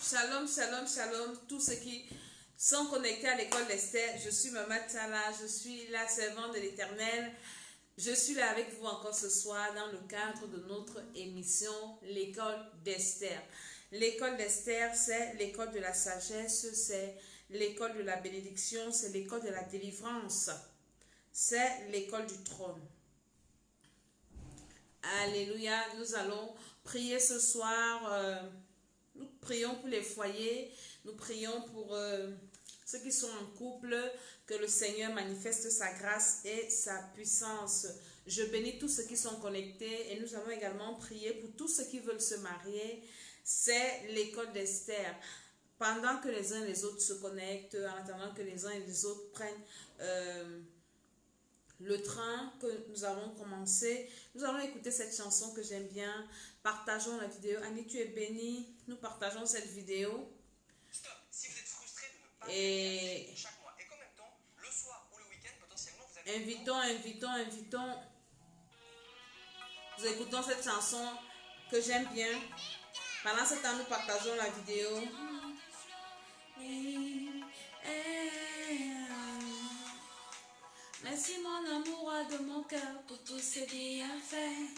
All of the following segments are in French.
Shalom, shalom, shalom, tous ceux qui sont connectés à l'école d'Esther. Je suis Maman Tala, je suis la servante de l'Éternel. Je suis là avec vous encore ce soir dans le cadre de notre émission l'école d'Esther. L'école d'Esther, c'est l'école de la sagesse, c'est l'école de la bénédiction, c'est l'école de la délivrance, c'est l'école du trône. Alléluia, nous allons prier ce soir. Nous prions pour les foyers, nous prions pour ceux qui sont en couple, que le Seigneur manifeste sa grâce et sa puissance. Je bénis tous ceux qui sont connectés et nous allons également prier pour tous ceux qui veulent se marier. C'est l'école d'Esther. Pendant que les uns et les autres se connectent, en attendant que les uns et les autres prennent le train que nous avons commencé, nous allons écouter cette chanson que j'aime bien. Partageons la vidéo. Annie, tu es bénie. Nous partageons cette vidéo. Stop. Si vous êtes frustré de ne pas payer chaque mois et qu'en même temps, le soir ou le week-end, potentiellement, vous avez... Invitons. Nous écoutons cette chanson que j'aime bien. Pendant ce temps, nous partageons la vidéo. Merci mon amour de mon cœur pour tous ces bienfaits.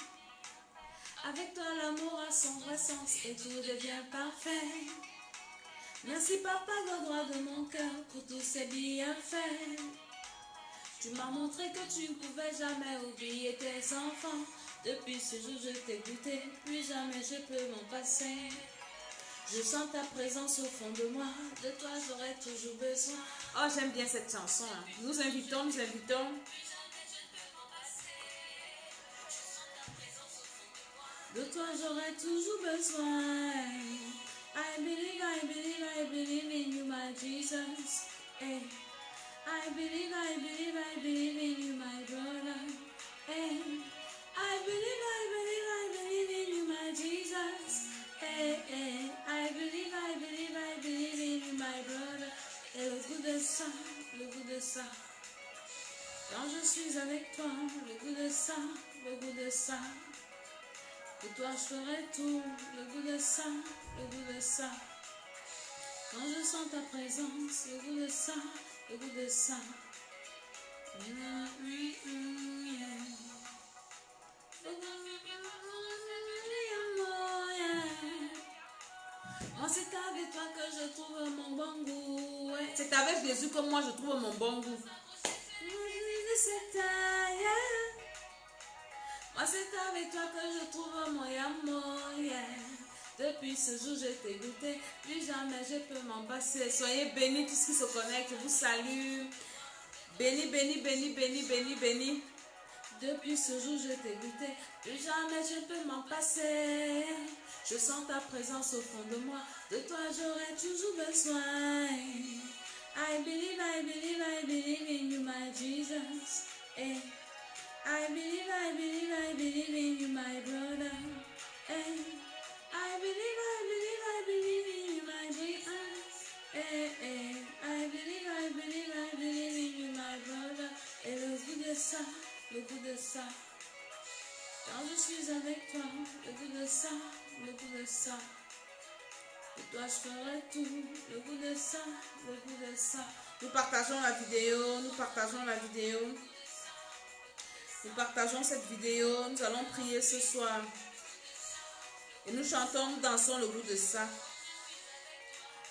Avec toi l'amour a son vrai sens et tout devient parfait. Merci papa droit de mon cœur pour tous ces bienfaits. Tu m'as montré que tu ne pouvais jamais oublier tes enfants. Depuis ce jour je t'ai goûté, plus jamais je peux m'en passer. Je sens ta présence au fond de moi, de toi j'aurai toujours besoin. Oh, j'aime bien cette chanson. Nous invitons. De toi j'aurai toujours besoin. I believe in you, my Jesus. Hey. I believe in you, my brother. Hey. I believe in you, my Jesus. Hey, hey. I believe in you, my brother. Et le goût de ça. Quand je suis avec toi, le goût de ça. Pour toi je ferai tout, le goût de ça. Quand je sens ta présence, le goût de ça. Moi c'est avec toi que je trouve mon bon goût. Ouais. C'est avec Jésus que moi je trouve mon bon goût. Moi c'est avec toi que je trouve mon amour, yeah. Depuis ce jour je t'ai goûté, plus jamais je peux m'en passer. Soyez bénis tous qui se connectent, je vous salue. Bénis. Depuis ce jour je t'ai goûté, plus jamais je peux m'en passer. Je sens ta présence au fond de moi, de toi j'aurai toujours besoin. I believe in you, my Jesus. Hey. I believe in you, my brother. Hey. I believe in you, my Jesus. Hey, hey. I believe in you, my brother. Et le goût de ça. Quand je suis avec toi, le goût de ça. Et toi je ferai tout, le goût de ça. Nous partageons cette vidéo, nous allons prier ce soir. Et nous chantons, nous dansons le goût de ça.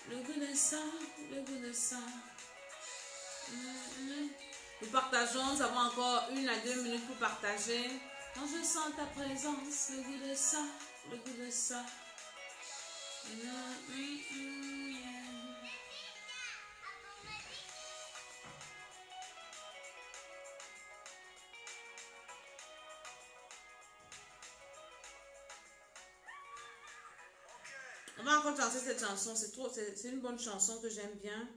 Le goût de ça. Nous partageons, nous avons encore 1 à 2 minutes pour partager. Quand je sens ta présence, le goût de ça. On va encore chanter cette chanson, c'est une bonne chanson que j'aime bien.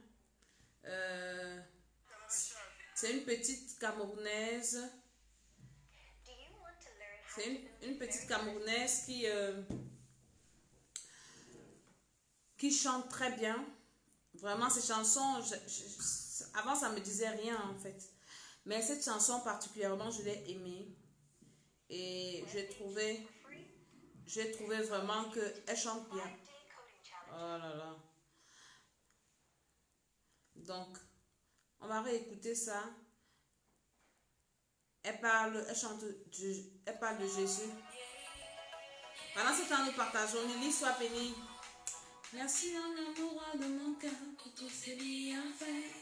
C'est une petite Camerounaise. C'est une petite Camerounaise qui chante très bien. Vraiment, ces chansons, avant ça me disait rien en fait. Mais cette chanson particulièrement, je l'ai aimée. Et j'ai trouvé vraiment qu'elle chante bien. Oh là là. Donc, on va réécouter ça. Elle parle, elle parle de Jésus. Pendant ce temps, nous partageons. Lily, sois bénie. Merci en amour de mon cœur pour tout ce qu'il a fait.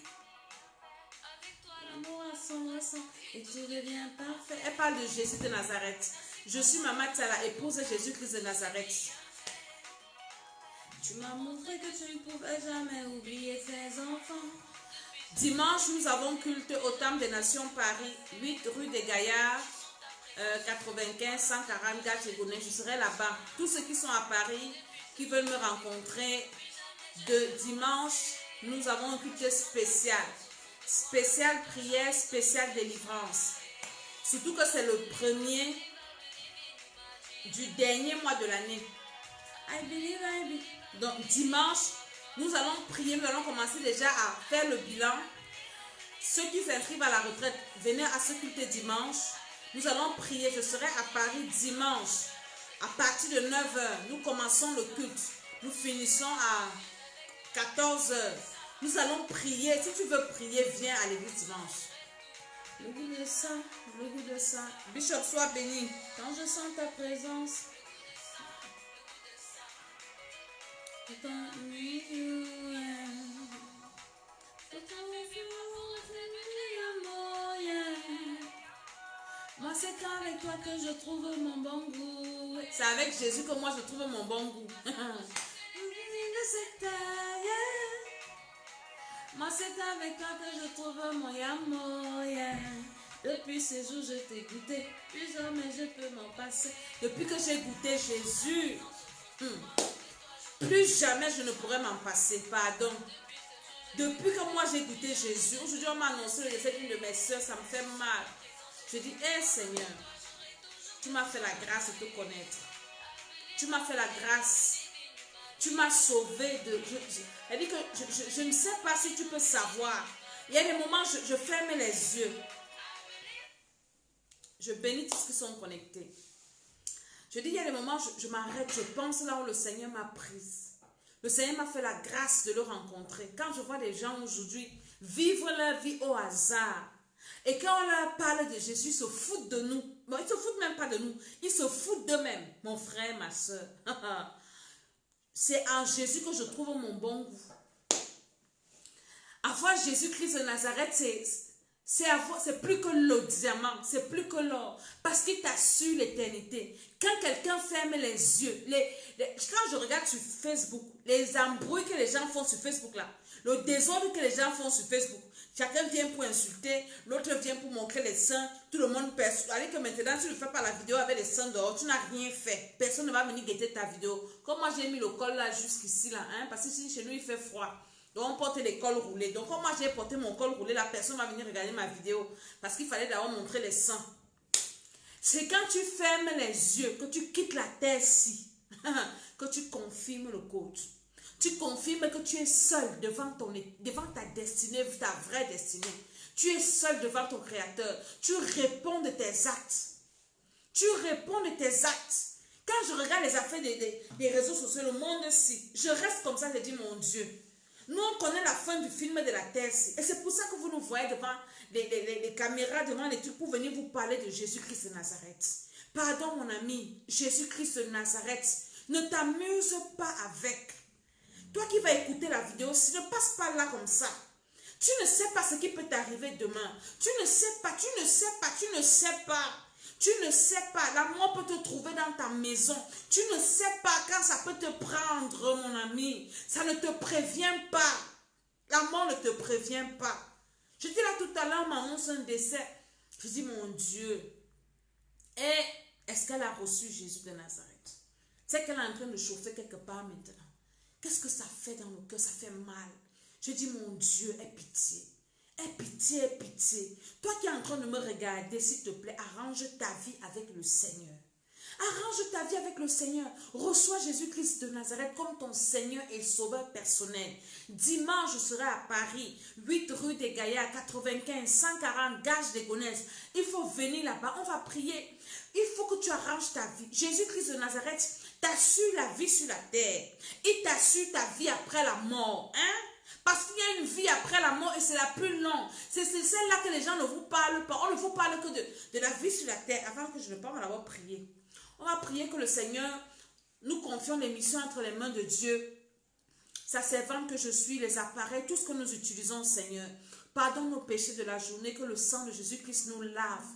L'amour à son ressent et tout devient parfait. Elle parle de Jésus de Nazareth. Je suis Maman Tsala, épouse de Jésus-Christ de Nazareth. Tu m'as montré que tu ne pouvais jamais oublier tes enfants. Dimanche, nous avons culte au Temple des Nations Paris, 8 rue des Gaillards, 95 140 Gatigonais. Je serai là-bas. Tous ceux qui sont à Paris, qui veulent me rencontrer, de dimanche, nous avons un culte spécial. Spécial prière, spécial délivrance. Surtout que c'est le premier du dernier mois de l'année. I believe. Donc dimanche, nous allons prier, nous allons commencer déjà à faire le bilan. Ceux qui s'inscrivent à la retraite, venez à ce culte dimanche. Nous allons prier, je serai à Paris dimanche. À partir de 9h, nous commençons le culte. Nous finissons à 14h. Nous allons prier. Si tu veux prier, viens à l'église dimanche. Le goût de ça, le goût de ça. Bishop, sois béni. Quand je sens ta présence, moi c'est avec toi que je trouve mon bon goût. C'est avec Jésus que moi je trouve mon bon goût. Moi c'est avec toi que je trouve mon amour. Depuis ce jour je t'ai goûté, plus jamais je peux m'en passer. Depuis que j'ai goûté Jésus, plus jamais je ne pourrai m'en passer. Pardon. Depuis que moi j'ai goûté Jésus, aujourd'hui on m'a annoncé le décès d'une de mes soeurs, ça me fait mal. Je dis, hé Seigneur, tu m'as fait la grâce de te connaître. Tu m'as fait la grâce. Tu m'as sauvé de... Elle dit que je ne sais pas si tu peux savoir. Il y a des moments, je ferme les yeux. Je bénis tous ceux qui sont connectés. Je dis, il y a des moments, je m'arrête, je pense là où le Seigneur m'a prise. Le Seigneur m'a fait la grâce de le rencontrer. Quand je vois des gens aujourd'hui vivre leur vie au hasard, et quand on leur parle de Jésus, ils se foutent de nous. Bon, ils ne se foutent même pas de nous. Ils se foutent d'eux-mêmes. Mon frère, ma soeur. C'est en Jésus que je trouve mon bon goût. Avoir Jésus-Christ de Nazareth, c'est plus que le diamant, c'est plus que l'or. Parce qu'il t'assure l'éternité. Quand quelqu'un ferme les yeux, quand je regarde sur Facebook, les embrouilles que les gens font sur Facebook là, le désordre que les gens font sur Facebook, chacun vient pour insulter, l'autre vient pour montrer les seins, tout le monde perçoit. Allez que maintenant, tu ne fais pas la vidéo avec les seins dehors, tu n'as rien fait. Personne ne va venir guetter ta vidéo. Comme moi, j'ai mis le col là jusqu'ici là, hein, parce que chez nous, il fait froid. Donc, on porte les cols roulés. Donc, comme moi, j'ai porté mon col roulé, la personne va venir regarder ma vidéo parce qu'il fallait d'abord montrer les seins. C'est quand tu fermes les yeux, que tu quittes la terre-ci, que tu confirmes le code. Tu confirmes que tu es seul devant ta destinée, ta vraie destinée. Tu es seul devant ton Créateur. Tu réponds de tes actes. Tu réponds de tes actes. Quand je regarde les affaires des réseaux sociaux, le monde-ci, je reste comme ça, je dis, mon Dieu. Nous, on connaît la fin du film de la terre-ci. Et c'est pour ça que vous nous voyez devant les caméras, devant les trucs, pour venir vous parler de Jésus-Christ de Nazareth. Pardon, mon ami, Jésus-Christ de Nazareth, ne t'amuse pas avec. Toi qui vas écouter la vidéo, si ne passe pas là comme ça. Tu ne sais pas ce qui peut t'arriver demain. Tu ne sais pas, tu ne sais pas, tu ne sais pas. Tu ne sais pas, la mort peut te trouver dans ta maison. Tu ne sais pas quand ça peut te prendre, mon ami. Ça ne te prévient pas. La mort ne te prévient pas. J'étais là tout à l'heure, on m'annonce un décès. Je dis, mon Dieu. Et est-ce qu'elle a reçu Jésus de Nazareth? C'est qu'elle est en train de chauffer quelque part maintenant. Qu'est-ce que ça fait dans le cœur? Ça fait mal. Je dis, mon Dieu, aie pitié. Aie pitié, aie pitié. Toi qui es en train de me regarder, s'il te plaît, arrange ta vie avec le Seigneur. Arrange ta vie avec le Seigneur. Reçois Jésus-Christ de Nazareth comme ton Seigneur et Sauveur personnel. Dimanche, je serai à Paris, 8 rue des Gaillards, 95 140 Gage des Gonesse. Il faut venir là-bas, on va prier. Il faut que tu arranges ta vie. Jésus-Christ de Nazareth t'assure la vie sur la terre. Il t'assure ta vie après la mort. Hein? Parce qu'il y a une vie après la mort et c'est la plus longue. C'est celle-là que les gens ne vous parlent pas. On ne vous parle que de la vie sur la terre. Avant que je ne parle, on va d'abord prier. On va prier que le Seigneur nous confie les missions entre les mains de Dieu. Sa servante que je suis, les appareils, tout ce que nous utilisons, Seigneur. Pardonne nos péchés de la journée, que le sang de Jésus-Christ nous lave.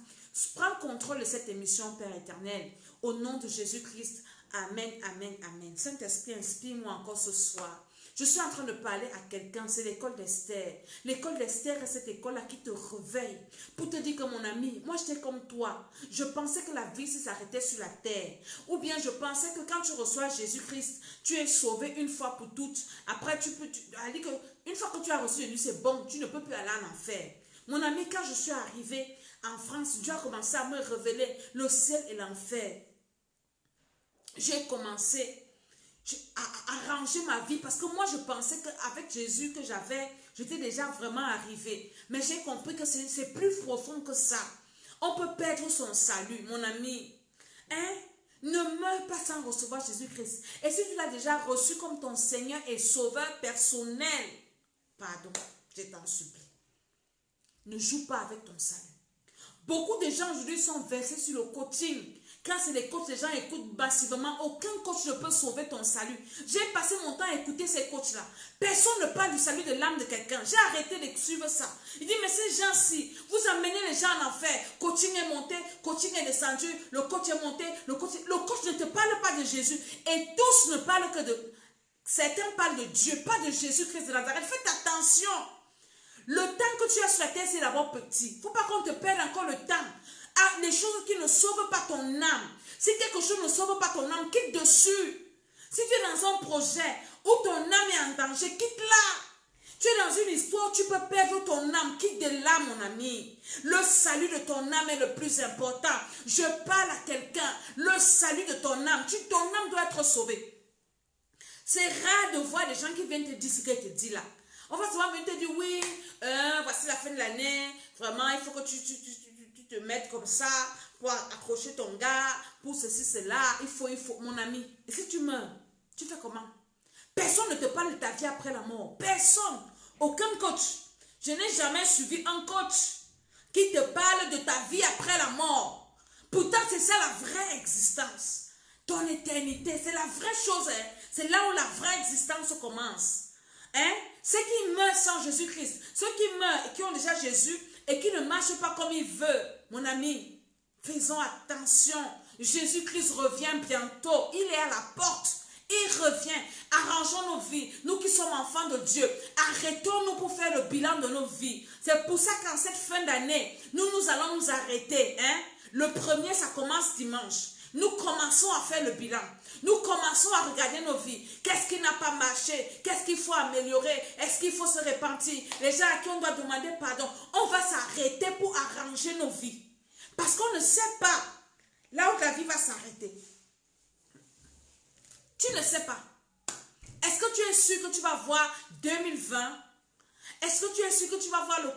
Prends contrôle de cette émission, Père éternel. Au nom de Jésus-Christ, amen, amen, amen. Saint-Esprit, inspire-moi encore ce soir. Je suis en train de parler à quelqu'un, c'est l'école d'Esther. L'école d'Esther est cette école-là qui te réveille. Pour te dire que mon ami, moi j'étais comme toi. Je pensais que la vie s'arrêtait sur la terre. Ou bien je pensais que quand tu reçois Jésus-Christ, tu es sauvé une fois pour toutes. Après, une fois que tu as reçu Jésus, c'est bon, tu ne peux plus aller en enfer. Mon ami, quand je suis arrivée en France, Dieu a commencé à me révéler le ciel et l'enfer. J'ai commencé à ranger ma vie parce que moi je pensais qu'avec Jésus que j'étais déjà vraiment arrivée. Mais j'ai compris que c'est plus profond que ça. On peut perdre son salut, mon ami. Hein? Ne meurs pas sans recevoir Jésus-Christ. Et si tu l'as déjà reçu comme ton Seigneur et Sauveur personnel, pardon, je t'en supplie. Ne joue pas avec ton salut. Beaucoup de gens aujourd'hui sont versés sur le coaching. Quand c'est les coachs, les gens écoutent massivement. Aucun coach ne peut sauver ton salut. J'ai passé mon temps à écouter ces coachs-là. Personne ne parle du salut de l'âme de quelqu'un. J'ai arrêté de suivre ça. Il dit, mais ces gens-ci, vous amenez les gens en enfer. Coaching est monté, coaching est descendu, le coach est monté, le coach ne te parle pas de Jésus. Et tous ne parlent que de... Certains parlent de Dieu, pas de Jésus-Christ de Nazareth. Faites attention. Le temps que tu as sur la terre, c'est d'abord petit. Il ne faut pas qu'on te perde encore le temps. Ah, les choses qui ne sauvent pas ton âme. Si quelque chose ne sauve pas ton âme, quitte dessus. Si tu es dans un projet où ton âme est en danger, quitte-la. Tu es dans une histoire où tu peux perdre ton âme, quitte de là, mon ami. Le salut de ton âme est le plus important. Je parle à quelqu'un. Le salut de ton âme. Ton âme doit être sauvée. C'est rare de voir des gens qui viennent te dire ce qu'elle te dit là. On va souvent venir te dire, oui, voici la fin de l'année. Vraiment, il faut que tu te mettes comme ça pour accrocher ton gars, pour ceci, cela. Il faut, mon ami. Et si tu meurs, tu fais comment? Personne ne te parle de ta vie après la mort. Personne. Aucun coach. Je n'ai jamais suivi un coach qui te parle de ta vie après la mort. Pourtant, c'est ça la vraie existence. Ton éternité, c'est la vraie chose. Hein? C'est là où la vraie existence commence. Hein? Ceux qui meurent sans Jésus-Christ, ceux qui meurent et qui ont déjà Jésus et qui ne marchent pas comme il veut, mon ami, faisons attention. Jésus-Christ revient bientôt. Il est à la porte. Il revient. Arrangeons nos vies. Nous qui sommes enfants de Dieu, arrêtons-nous pour faire le bilan de nos vies. C'est pour ça qu'en cette fin d'année, nous allons nous arrêter. Hein? Le premier, ça commence dimanche. Nous commençons à faire le bilan. Nous commençons à regarder nos vies. Qu'est-ce qui n'a pas marché? Qu'est-ce qu'il faut améliorer? Est-ce qu'il faut se repentir? Les gens à qui on doit demander pardon. On va s'arrêter pour arranger nos vies. Parce qu'on ne sait pas là où ta vie va s'arrêter. Tu ne sais pas. Est-ce que tu es sûr que tu vas voir 2020? Est-ce que tu es sûr que tu vas voir le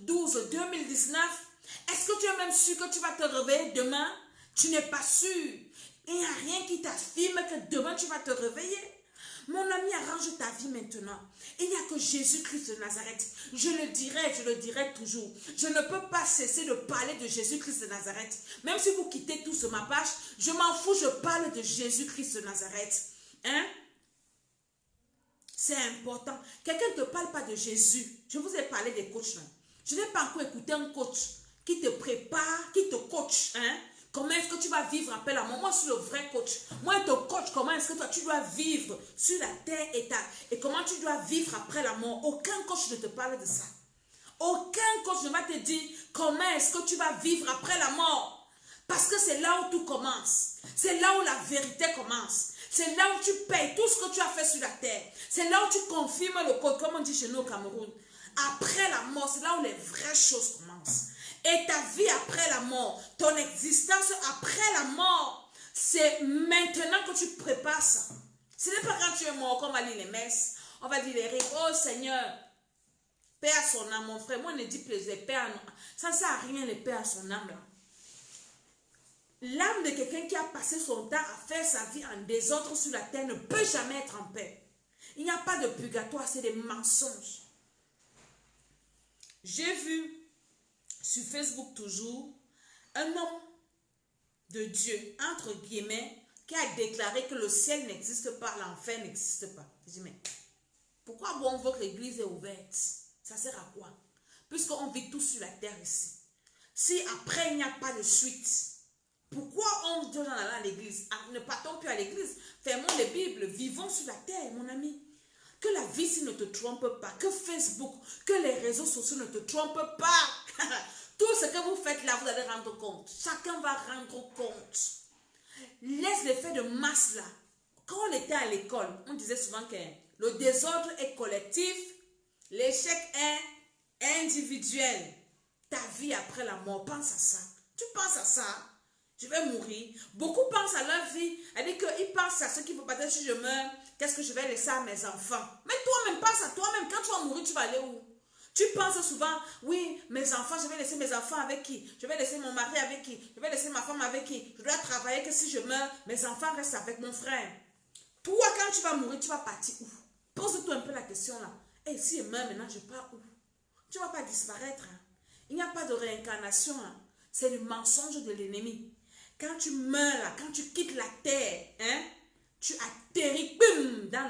15-12-2019? Est-ce que tu es même sûr que tu vas te réveiller demain? Tu n'es pas sûr. Il n'y a rien qui t'affirme que demain tu vas te réveiller. Mon ami, arrange ta vie maintenant. Il n'y a que Jésus-Christ de Nazareth. Je le dirai toujours. Je ne peux pas cesser de parler de Jésus-Christ de Nazareth. Même si vous quittez tous ma page, je m'en fous, je parle de Jésus-Christ de Nazareth. Hein? C'est important. Quelqu'un ne te parle pas de Jésus. Je vous ai parlé des coachs, non? Je n'ai pas encore écouté un coach qui te prépare, qui te coach, hein? Comment est-ce que tu vas vivre après la mort? Moi, je suis le vrai coach. Moi, je te coach comment est-ce que toi, tu dois vivre sur la terre et comment tu dois vivre après la mort. Aucun coach ne te parle de ça. Aucun coach ne va te dire comment est-ce que tu vas vivre après la mort. Parce que c'est là où tout commence. C'est là où la vérité commence. C'est là où tu payes tout ce que tu as fait sur la terre. C'est là où tu confirmes le code, comme on dit chez nous au Cameroun. Après la mort, c'est là où les vraies choses commencent. Et ta vie après la mort, ton existence après la mort, c'est maintenant que tu prépares ça. Ce n'est pas quand tu es mort qu'on va lire les messes, on va dire les rites. Oh Seigneur, paix à son âme, mon frère. Moi, on ne dit plus les paix à nous. Ça ne sert à rien les paix à son âme là. L'âme de quelqu'un qui a passé son temps à faire sa vie en désordre sur la terre ne peut jamais être en paix. Il n'y a pas de purgatoire, c'est des mensonges. J'ai vu sur Facebook toujours un homme de Dieu, entre guillemets, qui a déclaré que le ciel n'existe pas, l'enfer n'existe pas. Je dis, mais pourquoi bon votre église est ouverte? Ça sert à quoi? Puisqu'on vit tous sur la terre ici. Si après il n'y a pas de suite, pourquoi on dit à l'église? Ne partons plus à l'église, fermons les Bibles, vivons sur la terre, mon ami. Que la vie ici ne te trompe pas, que Facebook, que les réseaux sociaux ne te trompent pas. Tout ce que vous faites là, vous allez rendre compte. Chacun va rendre compte. Laisse l'effet de masse là. Quand on était à l'école, on disait souvent que le désordre est collectif, l'échec est individuel. Ta vie après la mort, pense à ça. Tu penses à ça? Je vais mourir. Beaucoup pensent à leur vie. Elle dit qu'ils pensent à ce qu'il faut passer si je meurs. Qu'est-ce que je vais laisser à mes enfants? Mais toi-même, pense à toi-même. Quand tu vas mourir, tu vas aller où? Tu penses souvent, oui, mes enfants, je vais laisser mes enfants avec qui? Je vais laisser mon mari avec qui? Je vais laisser ma femme avec qui? Je dois travailler que si je meurs, mes enfants restent avec mon frère. Toi, quand tu vas mourir, tu vas partir où? Pose-toi un peu la question là. Et si je meurs maintenant, je pars où? Tu ne vas pas disparaître. Hein? Il n'y a pas de réincarnation. Hein? C'est le mensonge de l'ennemi. Quand tu meurs là, quand tu quittes la terre, hein, tu atterris boum, dans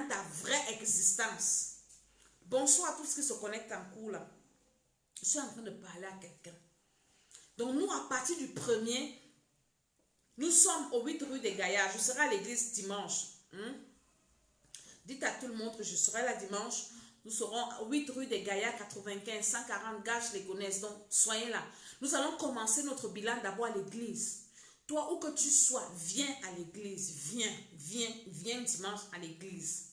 ta vraie existence. Bonsoir à tous ceux qui se connectent en cours là. Je suis en train de parler à quelqu'un. Donc nous, à partir du 1er, nous sommes au 8 rue des Gaillards. Je serai à l'église dimanche. Dites à tout le monde que je serai là dimanche. Nous serons à 8 rue des Gaillards, 95, 140 gars, je les connais. Donc soyez là. Nous allons commencer notre bilan d'abord à l'église. Toi, où que tu sois, viens à l'église. Viens dimanche à l'église.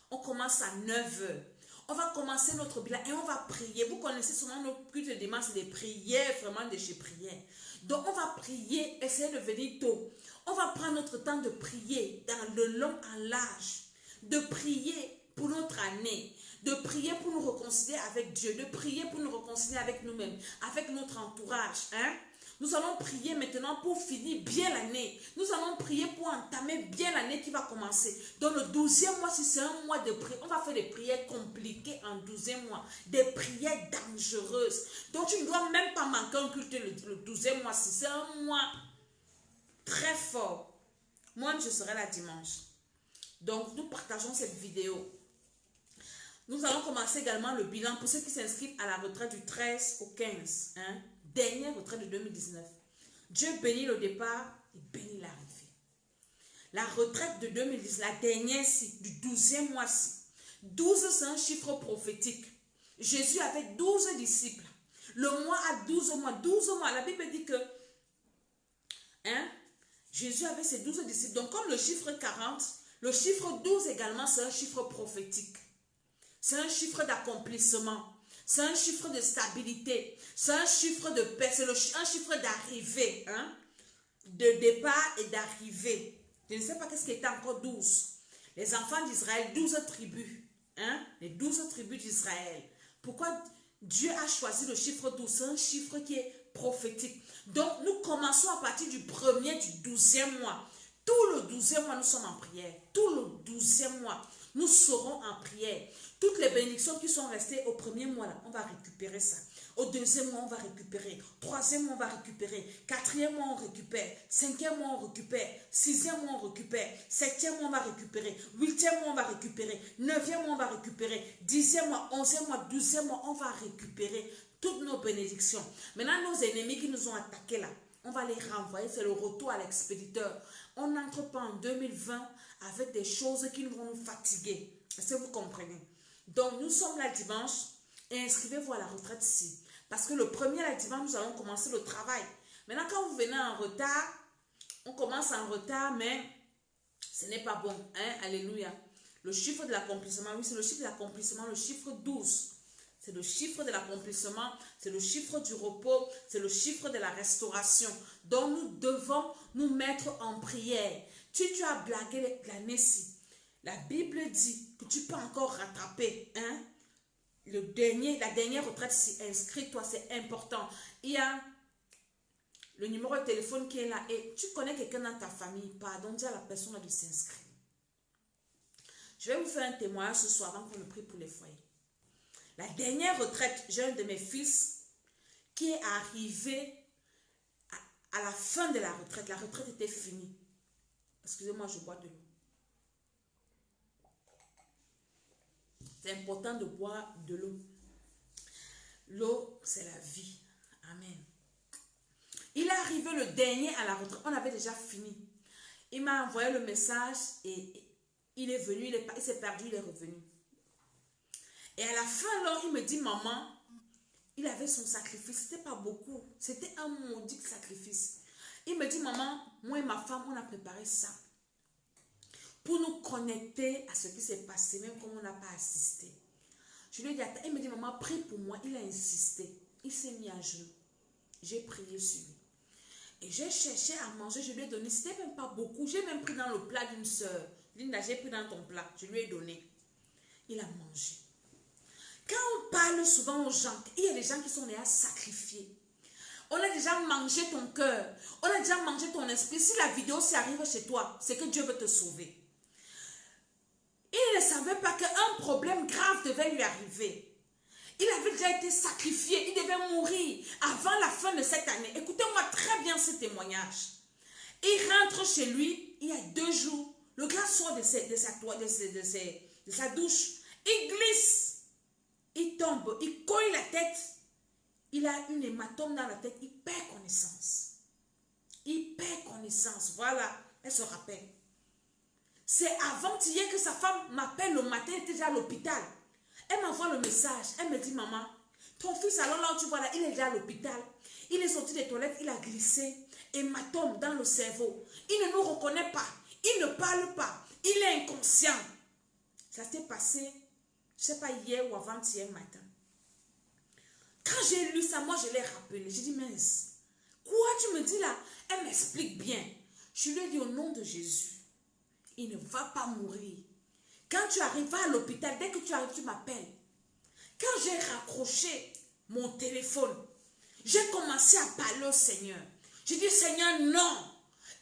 On commence à 9 h. On va commencer notre bilan et on va prier. Vous connaissez souvent nos cultes de dimanche, c'est des prières, vraiment de chez prières. Donc on va prier, essayer de venir tôt. On va prendre notre temps de prier dans le long en large. De prier pour notre année. De prier pour nous réconcilier avec Dieu. De prier pour nous réconcilier avec nous-mêmes. Avec notre entourage. Hein? Nous allons prier maintenant pour finir bien l'année. Nous allons prier pour entamer bien l'année qui va commencer. Dans le 12e mois, si c'est un mois de prière, on va faire des prières compliquées en 12e mois. Des prières dangereuses. Donc tu ne dois même pas manquer un culte le 12e mois. Si c'est un mois très fort. Moi, je serai là dimanche. Donc nous partageons cette vidéo. Nous allons commencer également le bilan pour ceux qui s'inscrivent à la retraite du 13 au 15. Hein? Dernière retraite de 2019. Dieu bénit le départ et bénit l'arrivée. La retraite de 2010, la dernière du 12e mois-ci. 12, c'est un chiffre prophétique. Jésus avait 12 disciples. Le mois a 12 mois. 12 mois, la Bible dit que Jésus avait ses 12 disciples. Donc comme le chiffre 40, le chiffre 12 également, c'est un chiffre prophétique. C'est un chiffre d'accomplissement. C'est un chiffre de stabilité. C'est un chiffre de paix. C'est un chiffre d'arrivée. Hein? De départ et d'arrivée. Je ne sais pas qu'est-ce qui était encore 12. Les enfants d'Israël, 12 tribus. Hein? Les 12 tribus d'Israël. Pourquoi Dieu a choisi le chiffre 12? C'est un chiffre qui est prophétique. Donc, nous commençons à partir du 1er du 12e mois. Tout le 12e mois, nous sommes en prière. Tout le 12e mois, nous serons en prière. Toutes les bénédictions qui sont restées au 1er mois, là, on va récupérer ça. Au 2e mois, on va récupérer. 3e mois, on va récupérer. 4e mois, on récupère. 5e mois, on récupère. 6e mois, on récupère. 7e mois, on va récupérer. 8e mois, on va récupérer. 9e mois, on va récupérer. 10e mois, 11e mois, 12e mois, on va récupérer toutes nos bénédictions. Maintenant, nos ennemis qui nous ont attaqués là, on va les renvoyer. C'est le retour à l'expéditeur. On n'entre pas en 2020 avec des choses qui vont nous fatiguer. Est-ce que vous comprenez? Donc, nous sommes là dimanche et inscrivez-vous à la retraite ici. Parce que le 1er à la dimanche, nous allons commencer le travail. Maintenant, quand vous venez en retard, on commence en retard, mais ce n'est pas bon. Hein? Alléluia. Le chiffre de l'accomplissement, oui, c'est le chiffre de l'accomplissement, le chiffre 12. C'est le chiffre de l'accomplissement, c'est le chiffre du repos, c'est le chiffre de la restauration. Donc, nous devons nous mettre en prière. Tu as blagué l'année-ci. La Bible dit que tu peux encore rattraper. Hein? La dernière retraite, si inscris-toi, c'est important. Il y a le numéro de téléphone qui est là. Et tu connais quelqu'un dans ta famille, pardon, dis à la personne de s'inscrire. Je vais vous faire un témoignage ce soir avant qu'on ne prie pour les foyers. La dernière retraite, j'ai un de mes fils qui est arrivé à la fin de la retraite. La retraite était finie. Excusez-moi, je bois de l'eau. C'est important de boire de l'eau. L'eau, c'est la vie. Amen. Il est arrivé le dernier à la retraite. On avait déjà fini. Il m'a envoyé le message et il est venu, il s'est perdu, il est revenu. Et à la fin, là, il me dit, maman, il avait son sacrifice. C'était pas beaucoup. C'était un maudit sacrifice. Il me dit, maman, moi et ma femme, on a préparé ça pour nous connecter à ce qui s'est passé, même comme on n'a pas assisté. Je lui ai dit, attends, il me dit, maman, prie pour moi. Il a insisté. Il s'est mis à genoux. J'ai prié sur lui. Et j'ai cherché à manger. Je lui ai donné. C'était même pas beaucoup. J'ai même pris dans le plat d'une soeur. Linda, j'ai pris dans ton plat. Je lui ai donné. Il a mangé. Quand on parle souvent aux gens, il y a des gens qui sont déjà sacrifiés. On a déjà mangé ton cœur. On a déjà mangé ton esprit. Si la vidéo s'y arrive chez toi, c'est que Dieu veut te sauver. Il ne savait pas qu'un problème grave devait lui arriver. Il avait déjà été sacrifié. Il devait mourir avant la fin de cette année. Écoutez-moi très bien ce témoignage. Il rentre chez lui, il y a 2 jours. Le gars sort de sa douche. Il glisse. Il tombe. Il cogne la tête. Il a une hématome dans la tête. Il perd connaissance. Il perd connaissance. Voilà. Elle se rappelle. C'est avant-hier que sa femme m'appelle le matin. Elle était déjà à l'hôpital. Elle m'envoie le message. Elle me dit, maman, ton fils, alors là où tu vois là, il est déjà à l'hôpital. Il est sorti des toilettes, il a glissé. Hématome dans le cerveau. Il ne nous reconnaît pas. Il ne parle pas. Il est inconscient. Ça s'est passé, je ne sais pas, hier ou avant-hier matin. Quand j'ai lu ça, moi je l'ai rappelé. J'ai dit, mince, quoi tu me dis là? Elle m'explique bien. Je lui ai dit, au nom de Jésus, il ne va pas mourir. Quand tu arrives à l'hôpital, dès que tu arrives, tu m'appelles. Quand j'ai raccroché mon téléphone, j'ai commencé à parler au Seigneur. J'ai dit, Seigneur, non,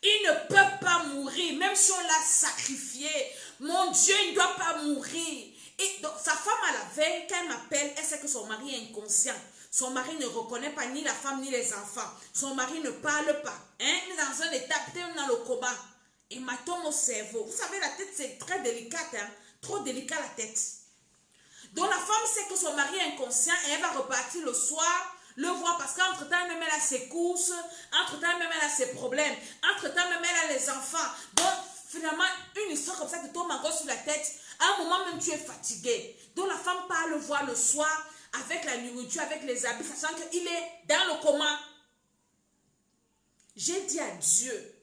il ne peut pas mourir, même si on l'a sacrifié. Mon Dieu, il ne doit pas mourir. Et donc, sa femme à la veille, quand elle m'appelle, elle sait que son mari est inconscient. Son mari ne reconnaît pas ni la femme ni les enfants. Son mari ne parle pas. Hein? Il est dans un état, peut-être dans le coma. Hématome au cerveau. Vous savez, la tête, c'est très délicat. Hein? Trop délicat la tête. Donc la femme sait que son mari est inconscient et elle va repartir le soir, le voir parce qu'entre-temps, même elle a ses courses, entre-temps, même elle a ses problèmes, entre-temps, même elle a les enfants. Donc finalement, une histoire comme ça te tombe encore sur la tête. À un moment même, tu es fatigué. Donc la femme part le voir le soir avec la nourriture, avec les habits, sachant qu'il est dans le coma. J'ai dit à Dieu,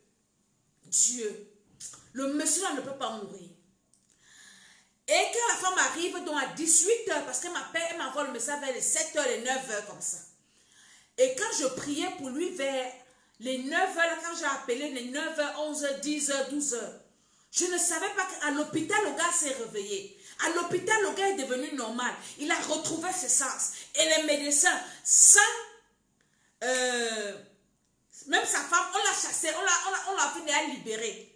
Dieu, le monsieur là ne peut pas mourir. Et quand la femme arrive donc à 18h, parce qu'elle m'appelle, elle m'envoie le message vers les 7h, les 9h comme ça. Et quand je priais pour lui vers les 9h, quand j'ai appelé les 9h, 11h, 10h, 12h, je ne savais pas qu'à l'hôpital, le gars s'est réveillé. À l'hôpital, le gars est devenu normal. Il a retrouvé ses sens. Et les médecins, sans... même sa femme, on l'a chassé, on l'a fait déjà libérer.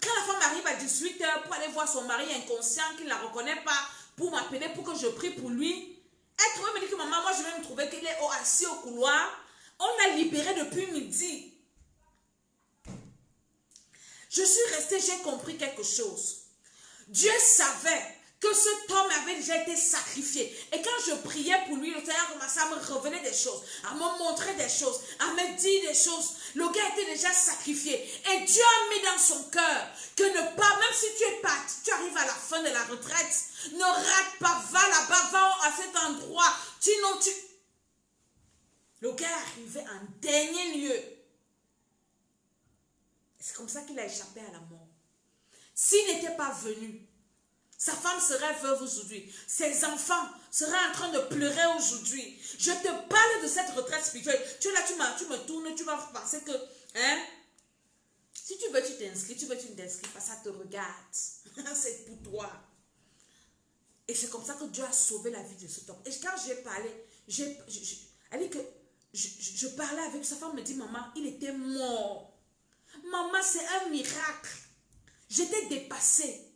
Quand la femme arrive à 18h pour aller voir son mari inconscient, qui ne la reconnaît pas, pour m'appeler, pour que je prie pour lui, elle trouvait, me dit que maman, moi je vais me trouver qu'il est assis au couloir. On l'a libéré depuis midi. Je suis restée, j'ai compris quelque chose. Dieu savait que cet homme avait déjà été sacrifié. Et quand je priais pour lui, le Seigneur commençait à me révéler des choses, à me montrer des choses, à me dire des choses. Le gars était déjà sacrifié. Et Dieu a mis dans son cœur que ne pas, même si tu es parti, tu arrives à la fin de la retraite, ne rate pas, va là-bas, va à cet endroit. Le gars est arrivé en dernier lieu. C'est comme ça qu'il a échappé à la mort. S'il n'était pas venu, sa femme serait veuve aujourd'hui. Ses enfants seraient en train de pleurer aujourd'hui. Je te parle de cette retraite spirituelle. Tu es là, tu me tournes, tu vas penser que... Hein, si tu veux, tu t'inscris. Tu veux, tu ne t'inscris pas. Ça te regarde. C'est pour toi. Et c'est comme ça que Dieu a sauvé la vie de cet homme. Et quand j'ai parlé, elle dit que je parlais avec sa femme, me dit, maman, il était mort. Maman, c'est un miracle. J'étais dépassée.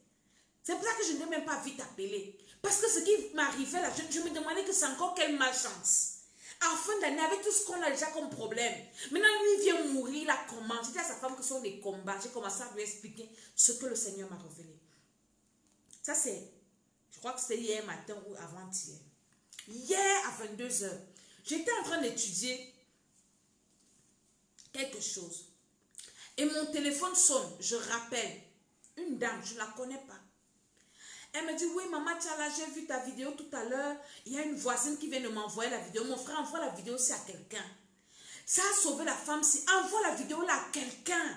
C'est pour ça que je n'ai même pas vite appelé. Parce que ce qui m'arrivait là, je me demandais que c'est encore quelle malchance. En fin d'année, avec tout ce qu'on a déjà comme problème. Maintenant, lui, il vient mourir là, comment? J'ai dit à sa femme que ce sont des combats. J'ai commencé à lui expliquer ce que le Seigneur m'a révélé. Ça, c'est, je crois que c'était hier matin ou avant-hier. Hier à 22h, j'étais en train d'étudier quelque chose. Et mon téléphone sonne. Je rappelle. Une dame, je ne la connais pas. Elle me dit, oui, maman, tiens là, j'ai vu ta vidéo tout à l'heure. Il y a une voisine qui vient de m'envoyer la vidéo. Mon frère envoie la vidéo aussi à quelqu'un. Ça a sauvé la femme. Si envoie la vidéo là à quelqu'un.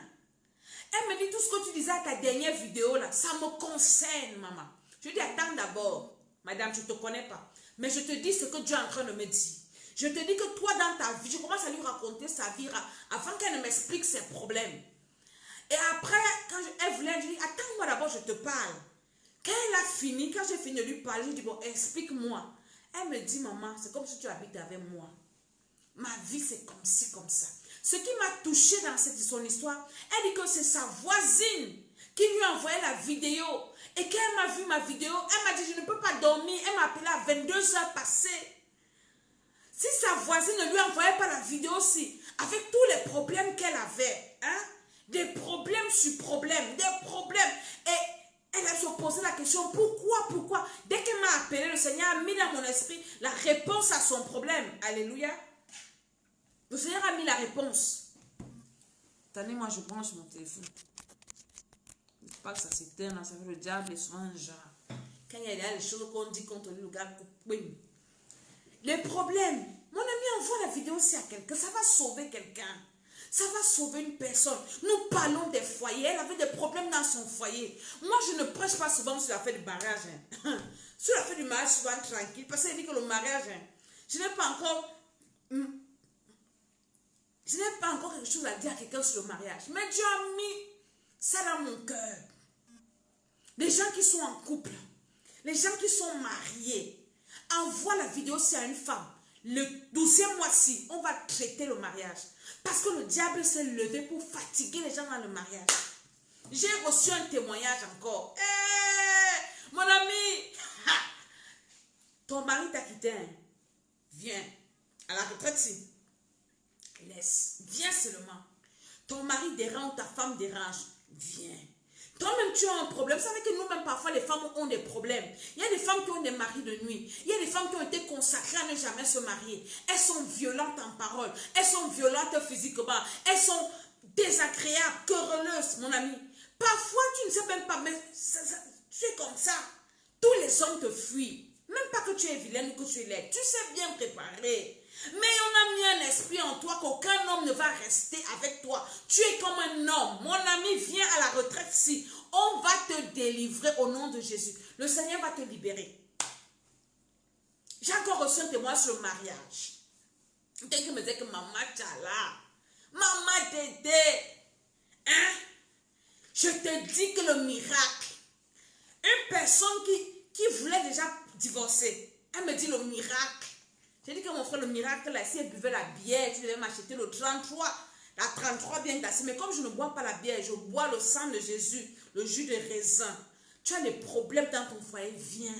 Elle me dit, tout ce que tu disais à ta dernière vidéo là, ça me concerne, maman. Je dis, attends d'abord. Madame, je ne te connais pas. Mais je te dis ce que Dieu est en train de me dire. Je te dis que toi, dans ta vie, je commence à lui raconter sa vie avant qu'elle ne m'explique ses problèmes. Et après, quand elle voulait, je dis, attends-moi d'abord, je te parle. Quand elle a fini, quand j'ai fini de lui parler, je dis, bon, explique-moi. Elle me dit, maman, c'est comme si tu habites avec moi. Ma vie, c'est comme ci, comme ça. Ce qui m'a touchée dans son histoire, elle dit que c'est sa voisine qui lui a envoyé la vidéo. Et quand elle m'a vu ma vidéo, elle m'a dit, je ne peux pas dormir. Elle m'a appelé à 22h passées. Si sa voisine ne lui envoyait pas la vidéo aussi, avec tous les problèmes qu'elle avait, hein, des problèmes sur problèmes, des problèmes. Et elle a se posé la question, pourquoi? Dès qu'elle m'a appelé, le Seigneur a mis dans mon esprit la réponse à son problème. Alléluia. Le Seigneur a mis la réponse. Attendez, moi je branche mon téléphone. Je ne sais pas que ça s'éteint, ça fait le diable est souvent un genre. Quand il y a des choses qu'on dit contre lui, le gars, oui. Les problèmes. Mon ami envoie la vidéo aussi à quelqu'un. Ça va sauver quelqu'un. Ça va sauver une personne. Nous parlons des foyers. Elle avait des problèmes dans son foyer. Moi, je ne prêche pas souvent sur la fête du mariage. Hein. Sur la fête du mariage, souvent tranquille. Parce qu'elle dit que le mariage, hein, je n'ai pas encore quelque chose à dire à quelqu'un sur le mariage. Mais Dieu a mis ça dans mon cœur. Les gens qui sont en couple, les gens qui sont mariés, envoie la vidéo aussi à une femme. Le 12e mois-ci, on va traiter le mariage. Parce que le diable s'est levé pour fatiguer les gens dans le mariage. J'ai reçu un témoignage encore. Hey, mon ami, ton mari t'a quitté. Hein? Viens. À la retraite, si. Laisse. Viens seulement. Ton mari dérange, ta femme dérange. Viens. Toi-même, tu as un problème. Vous savez que nous-mêmes, parfois, les femmes ont des problèmes. Il y a des femmes qui ont des maris de nuit. Il y a des femmes qui ont été consacrées à ne jamais se marier. Elles sont violentes en parole. Elles sont violentes physiquement. Elles sont désagréables, querelleuses, mon ami. Parfois, tu ne sais même pas, mais tu es comme ça. Tous les hommes te fuient. Même pas que tu es vilaine ou que tu es laide. Tu sais bien préparer. Mais on a mis un esprit en toi qu'aucun homme ne va rester avec toi. Tu es comme un homme. Mon ami, viens à la retraite si. On va te délivrer au nom de Jésus. Le Seigneur va te libérer. J'ai encore reçu un témoignage sur le mariage. Quelqu'un me disait que maman Tchala, maman Tété, hein? Je te dis que le miracle, une personne qui voulait déjà divorcer, elle me dit le miracle. J'ai dit que mon frère, le miracle, là, si elle buvait la bière, tu devais m'acheter le 33, la 33 bien glacée. Mais comme je ne bois pas la bière, je bois le sang de Jésus, le jus de raisin. Tu as des problèmes dans ton foyer, viens.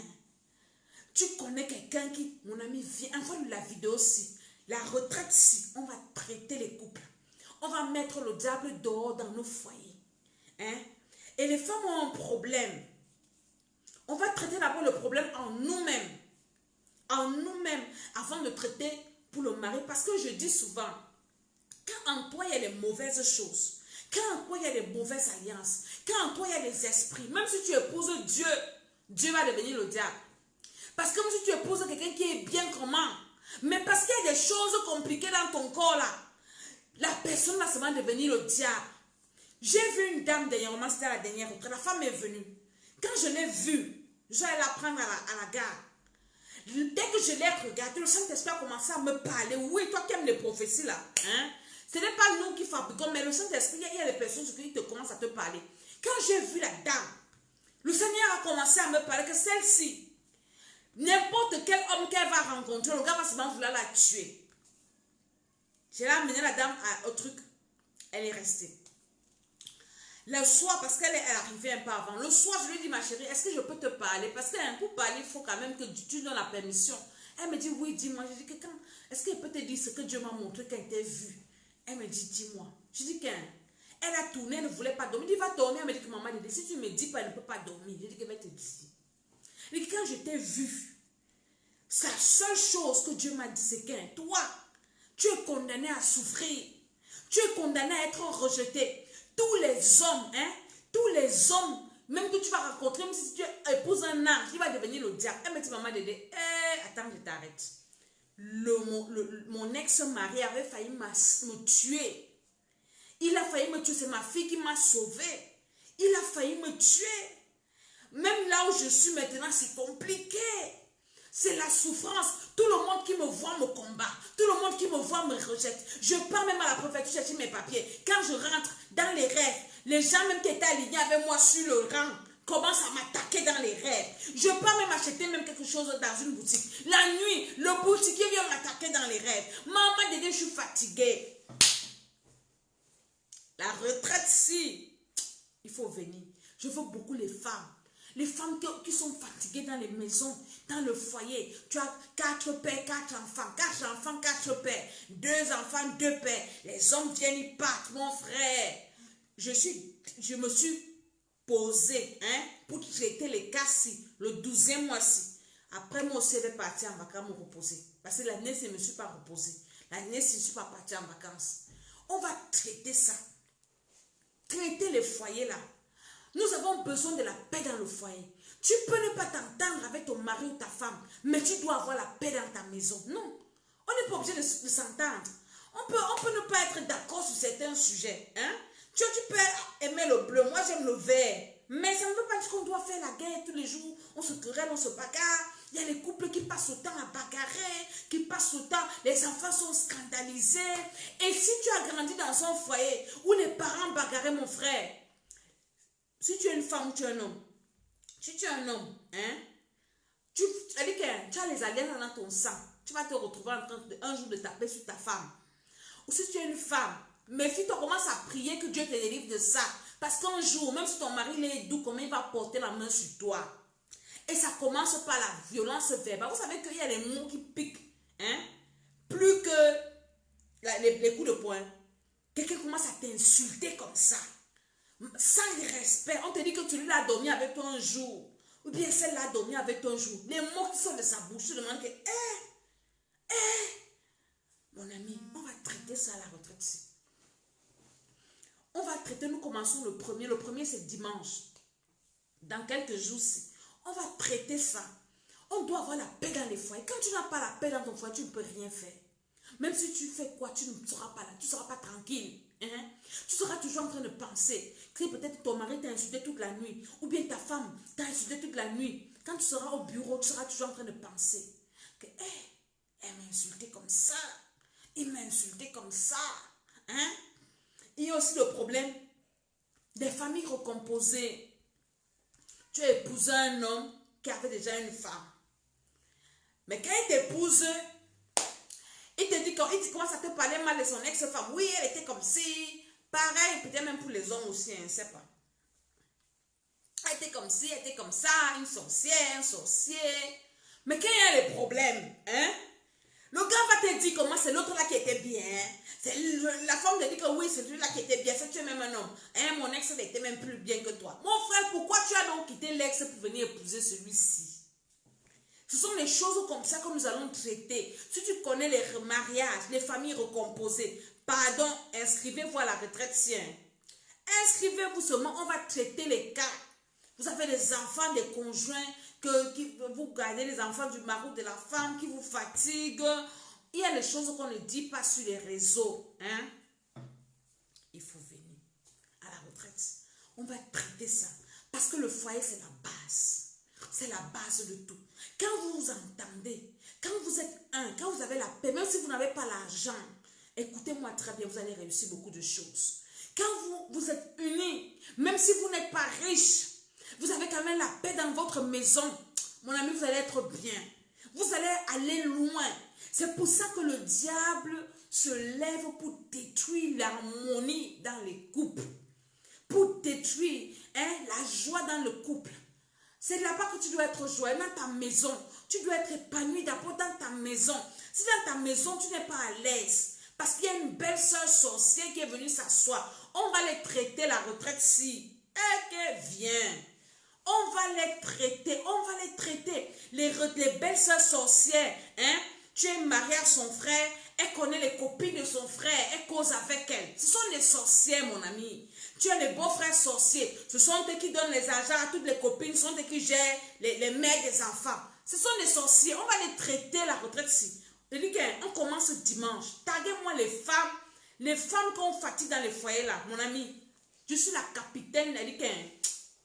Tu connais quelqu'un qui, mon ami, viens, envoie-lui la vidéo aussi. La retraite si, on va traiter les couples. On va mettre le diable dehors dans nos foyers. Hein? Et les femmes ont un problème. On va traiter d'abord le problème en nous-mêmes. En nous-mêmes, avant de traiter pour le mari. Parce que je dis souvent, quand en toi il y a des mauvaises choses, quand en toi il y a des mauvaises alliances, quand en toi il y a des esprits, même si tu épouses Dieu, Dieu va devenir le diable. Parce que même si tu épouses quelqu'un qui est bien comment, mais parce qu'il y a des choses compliquées dans ton corps là, la personne va seulement devenir le diable. J'ai vu une dame dernièrement, c'était à la dernière retraite, la femme est venue. Quand je l'ai vue, j'allais la prendre à la gare. Dès que je l'ai regardé, le Saint-Esprit a commencé à me parler. Oui, toi qui aimes les prophéties là, hein? Ce n'est pas nous qui fabriquons, mais le Saint-Esprit, il y a des personnes qui te commencent à te parler. Quand j'ai vu la dame, le Seigneur a commencé à me parler que celle-ci, n'importe quel homme qu'elle va rencontrer, le gars va seulement vouloir la tuer. J'ai amené la dame au truc, elle est restée. Le soir, parce qu'elle est arrivée un peu avant, le soir, je lui dis, ma chérie, est-ce que je peux te parler? Parce qu'un pour parler, il faut quand même que tu donnes la permission. Elle me dit, oui, dis-moi. Je dis, est-ce qu'elle peut te dire ce que Dieu m'a montré quand elle t'a vu? Elle me dit, dis-moi. Je dis, elle a tourné, elle ne voulait pas dormir. Elle dit, va dormir. Elle me dit que maman, si tu me dis pas, elle ne peut pas dormir. Je dis qu'elle va te dire. Elle dit, quand je t'ai vu, la seule chose que Dieu m'a dit, c'est que toi, tu es condamné à souffrir. Tu es condamné à être rejeté. Tous les hommes, même que tu vas rencontrer, même si tu épouses un ange, il va devenir le diable. Elle me dit, maman, Dédé, attends, je t'arrête. Mon ex-mari avait failli me tuer. Il a failli me tuer, c'est ma fille qui m'a sauvée. Il a failli me tuer. Même là où je suis maintenant, c'est compliqué. C'est la souffrance. Tout le monde qui me voit me combat. Tout le monde qui me voit me rejette. Je pars même à la préfecture chercher mes papiers. Quand je rentre dans les rêves, les gens même qui étaient alignés avec moi sur le rang commencent à m'attaquer dans les rêves. Je pars même acheter même quelque chose dans une boutique. La nuit, le boutiquier vient m'attaquer dans les rêves. Maman, Dédé, je suis fatiguée. La retraite, si, il faut venir. Je veux beaucoup les femmes. Les femmes qui sont fatiguées dans les maisons, dans le foyer. Tu as 4 pères, 4 enfants. 4 enfants, 4 pères. 2 enfants, 2 pères. Les hommes viennent, ils partent, mon frère. Je me suis posée pour traiter les cas-ci, le 12e mois-ci. Après, moi aussi, je vais partir en vacances me reposer. Parce que l'année, je ne me suis pas reposée. L'année, je ne suis pas partie en vacances. On va traiter ça. Traiter les foyers là. Nous avons besoin de la paix dans le foyer. Tu peux ne pas t'entendre avec ton mari ou ta femme, mais tu dois avoir la paix dans ta maison. Non, on n'est pas obligé de s'entendre. On peut ne pas être d'accord sur certains sujets. Tu peux aimer le bleu, moi j'aime le vert. Mais ça ne veut pas dire qu'on doit faire la guerre tous les jours. On se querelle, on se bagarre. Il y a les couples qui passent le temps à bagarrer, qui passent le temps, les enfants sont scandalisés. Et si tu as grandi dans un foyer où les parents bagarraient, mon frère, si tu es une femme ou tu es un homme, si tu es un homme, tu as les alliances dans ton sang, tu vas te retrouver en train un jour de taper sur ta femme. Ou si tu es une femme, méfie-toi, commence à prier que Dieu te délivre de ça. Parce qu'un jour, même si ton mari est doux, comment il va porter la main sur toi? Et ça commence par la violence verbale. Vous savez qu'il y a les mots qui piquent, plus que les coups de poing. Quelqu'un commence à t'insulter comme ça. Sans respect, on te dit que tu l'as dormi avec toi un jour. Ou bien celle-là a dormi avec toi un jour. Les mots qui sortent de sa bouche, tu demandes que, mon ami, on va traiter ça à la retraite. On va traiter, nous commençons le premier. Le premier, c'est dimanche. Dans quelques jours, on va traiter ça. On doit avoir la paix dans les foyers. Quand tu n'as pas la paix dans ton foyer, tu ne peux rien faire. Même si tu fais quoi, tu ne seras pas là. Tu ne seras pas tranquille. Tu seras toujours en train de penser que peut-être ton mari t'a insulté toute la nuit. Ou bien ta femme t'a insulté toute la nuit. Quand tu seras au bureau, tu seras toujours en train de penser que, elle m'a insulté comme ça. Il m'a insulté comme ça. Il y a aussi le problème des familles recomposées. Tu as épousé un homme qui avait déjà une femme. Mais quand il t'épouse, il te dit, il commence à te parler mal de son ex-femme. Oui, elle était comme si. Pareil, peut-être même pour les hommes aussi, je ne sais pas. Elle était comme si, elle était comme ça, une sorcière, un sorcier. Mais quand il y a les problèmes, le gars va te dire comment c'est l'autre là qui était bien. La femme te dit que oui, c'est celui-là qui était bien. Ça, tu es même un homme. Mon ex, elle était même plus bien que toi. Mon frère, pourquoi tu as donc quitté l'ex pour venir épouser celui-ci? Ce sont les choses comme ça que nous allons traiter. Si tu connais les mariages, les familles recomposées, pardon, inscrivez-vous à la retraite sienne. Inscrivez-vous seulement, on va traiter les cas. Vous avez des enfants, des conjoints, qui vous gardez les enfants du mari ou de la femme qui vous fatiguent. Il y a des choses qu'on ne dit pas sur les réseaux. Il faut venir à la retraite. On va traiter ça. Parce que le foyer, c'est la base. C'est la base de tout. Quand vous vous entendez, quand vous êtes un, quand vous avez la paix, même si vous n'avez pas l'argent, écoutez-moi très bien, vous allez réussir beaucoup de choses. Quand vous êtes unis, même si vous n'êtes pas riche, vous avez quand même la paix dans votre maison. Mon ami, vous allez être bien. Vous allez aller loin. C'est pour ça que le diable se lève pour détruire l'harmonie dans les couples. pour détruire la joie dans le couple. C'est là-bas que tu dois être joyeux, dans ta maison. Tu dois être épanoui d'abord dans ta maison. Si dans ta maison, tu n'es pas à l'aise, parce qu'il y a une belle sœur sorcière qui est venue s'asseoir, on va les traiter la retraite si. qu'elle vient. On va les traiter, Les belles sœurs sorcières, tu es marié à son frère, elle connaît les copines de son frère, elle cause avec elle. Ce sont les sorcières, mon ami. Tu as les beaux-frères sorciers. Ce sont eux qui donnent les argent à toutes les copines. Ce sont eux qui gèrent les mères des enfants. Ce sont les sorciers. On va les traiter la retraite ici. On commence dimanche. Taguez-moi les femmes qu'on fatigue dans les foyers là, mon ami. Je suis la capitaine.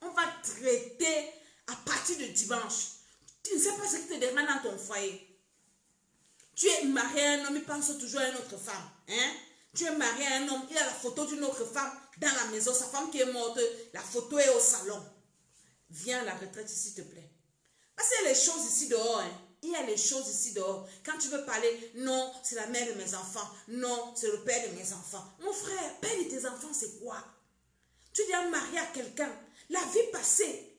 On va traiter à partir de dimanche. Tu ne sais pas ce qui te dérange dans ton foyer. Tu es marié à un homme, il pense toujours à une autre femme. Tu es marié à un homme, il a la photo d'une autre femme dans la maison. Sa femme qui est morte, la photo est au salon. Viens à la retraite, s'il te plaît. Parce qu'il y a les choses ici dehors. Il y a les choses ici dehors. Quand tu veux parler, non, c'est la mère de mes enfants. Non, c'est le père de mes enfants. Mon frère, père de tes enfants, c'est quoi? Tu es marié à quelqu'un. La vie passée,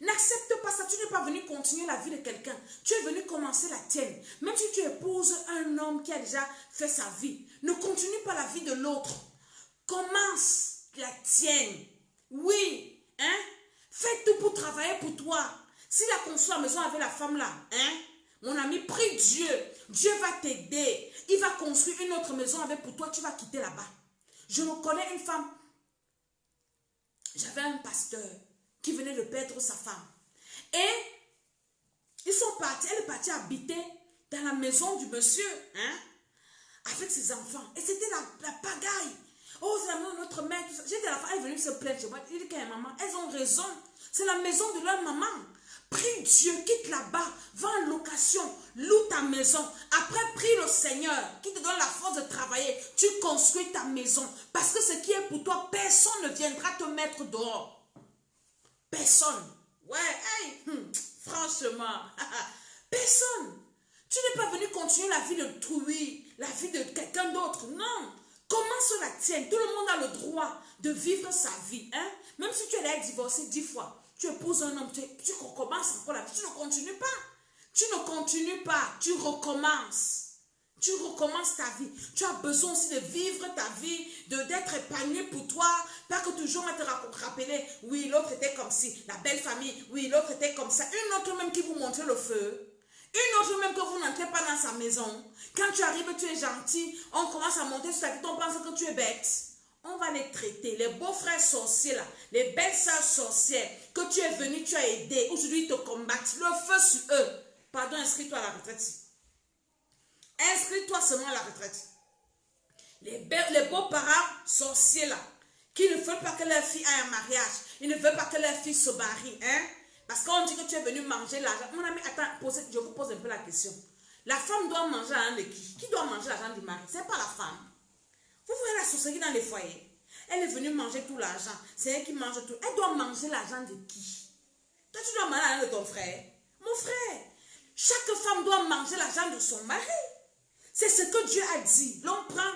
n'accepte pas ça. Tu n'es pas venu continuer la vie de quelqu'un. Tu es venu commencer la tienne. Même si tu épouses un homme qui a déjà fait sa vie, ne continue pas la vie de l'autre. Commence la tienne. Oui, fais tout pour travailler pour toi. Si la construit à la maison avec la femme là, mon ami, prie Dieu. Dieu va t'aider. Il va construire une autre maison avec pour toi. Tu vas quitter là-bas. Je me connais une femme. J'avais un pasteur qui venait de perdre sa femme. Et ils sont partis, elle est partie habiter dans la maison du monsieur, avec ses enfants. Et c'était la pagaille. Oh, c'est la maison de notre mère. J'ai dit à la femme, elle est venue se plaindre chez moi. Il dit qu'elle maman, elles ont raison. C'est la maison de leur maman. Prie Dieu, quitte là-bas, va en location, loue ta maison. Après, prie le Seigneur qui te donne la force de travailler. Tu construis ta maison. Parce que ce qui est pour toi, personne ne viendra te mettre dehors. Personne. Ouais, franchement, personne. Tu n'es pas venu continuer la vie d'autrui, la vie de quelqu'un d'autre. Non. Commence la tienne. Tout le monde a le droit de vivre sa vie. Même si tu es divorcé 10 fois, tu épouses un homme, tu recommences encore la vie. Tu ne continues pas. Tu ne continues pas. Tu recommences. Tu recommences ta vie. Tu as besoin aussi de vivre ta vie, d'être épanoui pour toi. Pas que toujours on te rappeler, oui, l'autre était comme ci, la belle famille, oui, l'autre était comme ça. Une autre même qui vous montre le feu. Une autre même que vous n'entrez pas dans sa maison. Quand tu arrives, tu es gentil. On commence à monter sur ta vie, on pense que tu es bête. On va les traiter. Les beaux-frères sorciers là, les belles sœurs sorcières que tu es venu, tu as aidé. Aujourd'hui, ils te combattent. Le feu sur eux. Pardon, inscris-toi à la retraite. Inscris-toi seulement à la retraite. Les beaux-parents sorciers là, qui ne veulent pas que leur fille ait un mariage. Ils ne veulent pas que leur fille se marie. Parce qu'on dit que tu es venu manger l'argent. Mon ami, attends, je vous pose un peu la question. La femme doit manger l'argent de qui? Qui doit manger l'argent du mari? Ce n'est pas la femme. Vous voyez la sorcellerie dans les foyers. Elle est venue manger tout l'argent. C'est elle qui mange tout. Elle doit manger l'argent de qui? Toi, tu dois manger l'argent de ton frère. Mon frère, chaque femme doit manger l'argent de son mari. C'est ce que Dieu a dit. L'on prend...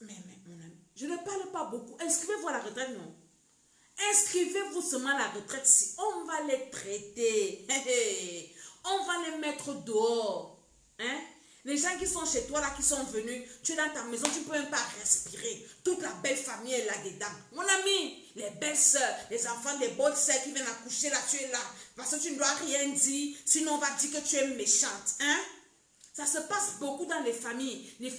Mais mon ami, je ne parle pas beaucoup. Inscrivez-vous à la retraite, non? Inscrivez-vous seulement à la retraite si on va les traiter. On va les mettre dehors. Les gens qui sont chez toi, là, qui sont venus, tu es dans ta maison, tu ne peux même pas respirer. Toute la belle famille est là-dedans. Mon ami, les belles soeurs, les enfants des bonnes soeurs qui viennent accoucher, là, tu es là. Parce que tu ne dois rien dire, sinon on va dire que tu es méchante. Ça se passe beaucoup dans les familles. Les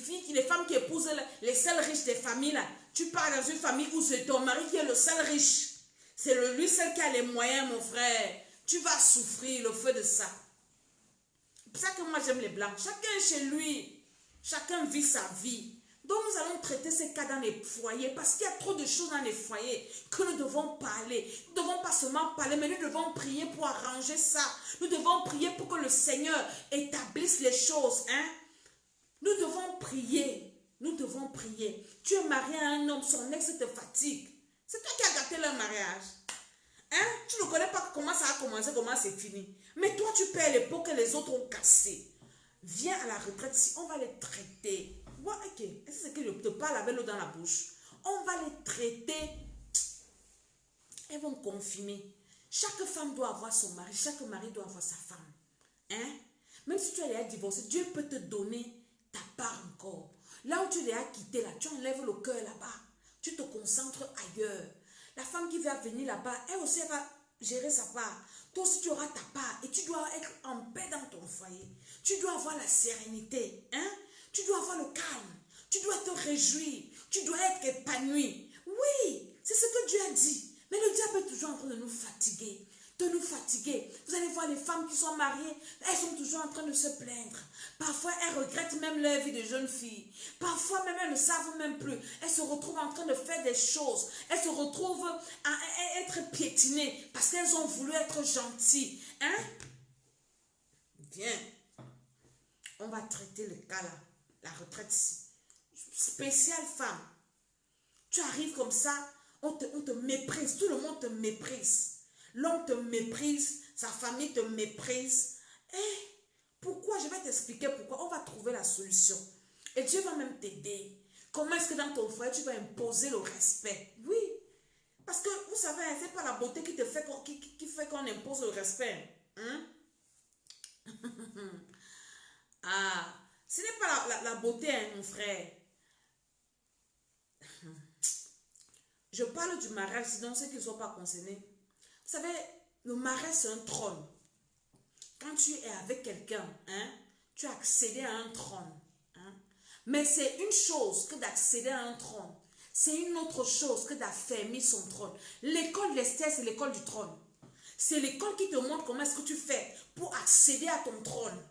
femmes qui épousent les seuls riches des familles, là. Tu pars dans une famille où c'est ton mari qui est le seul riche. C'est lui seul qui a les moyens, mon frère. Tu vas souffrir le feu de ça. C'est pour ça que moi j'aime les blancs. Chacun est chez lui. Chacun vit sa vie. Donc nous allons traiter ces cas dans les foyers. Parce qu'il y a trop de choses dans les foyers que nous devons parler. Nous ne devons pas seulement parler, mais nous devons prier pour arranger ça. Nous devons prier pour que le Seigneur établisse les choses. Nous devons prier. Nous devons prier. Tu es marié à un homme, son ex te fatigue. C'est toi qui as gâté leur mariage. Tu ne connais pas comment ça a commencé, comment c'est fini. Mais toi, tu perds les pots que les autres ont cassés. Viens à la retraite si on va les traiter. Ouais, ok. Est-ce que je te parle avec l'eau dans la bouche? On va les traiter Elles vont confirmer. Chaque femme doit avoir son mari, chaque mari doit avoir sa femme. Hein? Même si tu es déjà divorcé, Dieu peut te donner ta part encore. Là où tu l'as quitté, là, tu enlèves le cœur là-bas. Tu te concentres ailleurs. La femme qui va venir là-bas, elle aussi elle va gérer sa part. Toi aussi tu auras ta part et tu dois être en paix dans ton foyer. Tu dois avoir la sérénité. Hein? Tu dois avoir le calme. Tu dois te réjouir. Tu dois être épanoui. Oui, c'est ce que Dieu a dit. Mais le diable est toujours en train de nous fatiguer. De nous fatiguer. Vous allez voir les femmes qui sont mariées, elles sont toujours en train de se plaindre. Parfois, elles regrettent même leur vie de jeune fille. Parfois, même elles ne savent même plus. Elles se retrouvent en train de faire des choses. Elles se retrouvent à être piétinées parce qu'elles ont voulu être gentilles. Hein? Viens. On va traiter le cas là. La retraite spéciale femme. Tu arrives comme ça, on te méprise. Tout le monde te méprise. L'homme te méprise, sa famille te méprise. Et pourquoi? Je vais t'expliquer pourquoi. On va trouver la solution. Et Dieu va même t'aider. Comment est-ce que dans ton foyer, tu vas imposer le respect? Oui. Parce que, vous savez, ce n'est pas la beauté qui fait qu'on impose le respect. Hein? Ah, ce n'est pas la beauté, hein, mon frère. Je parle du mariage, sinon ceux qui ne sont pas concernés. Vous savez, le mariage, c'est un trône. Quand tu es avec quelqu'un, hein, tu as accédé à un trône. Hein. Mais c'est une chose que d'accéder à un trône. C'est une autre chose que d'affermir son trône. L'école de l'Esther, c'est l'école du trône. C'est l'école qui te montre comment est-ce que tu fais pour accéder à ton trône.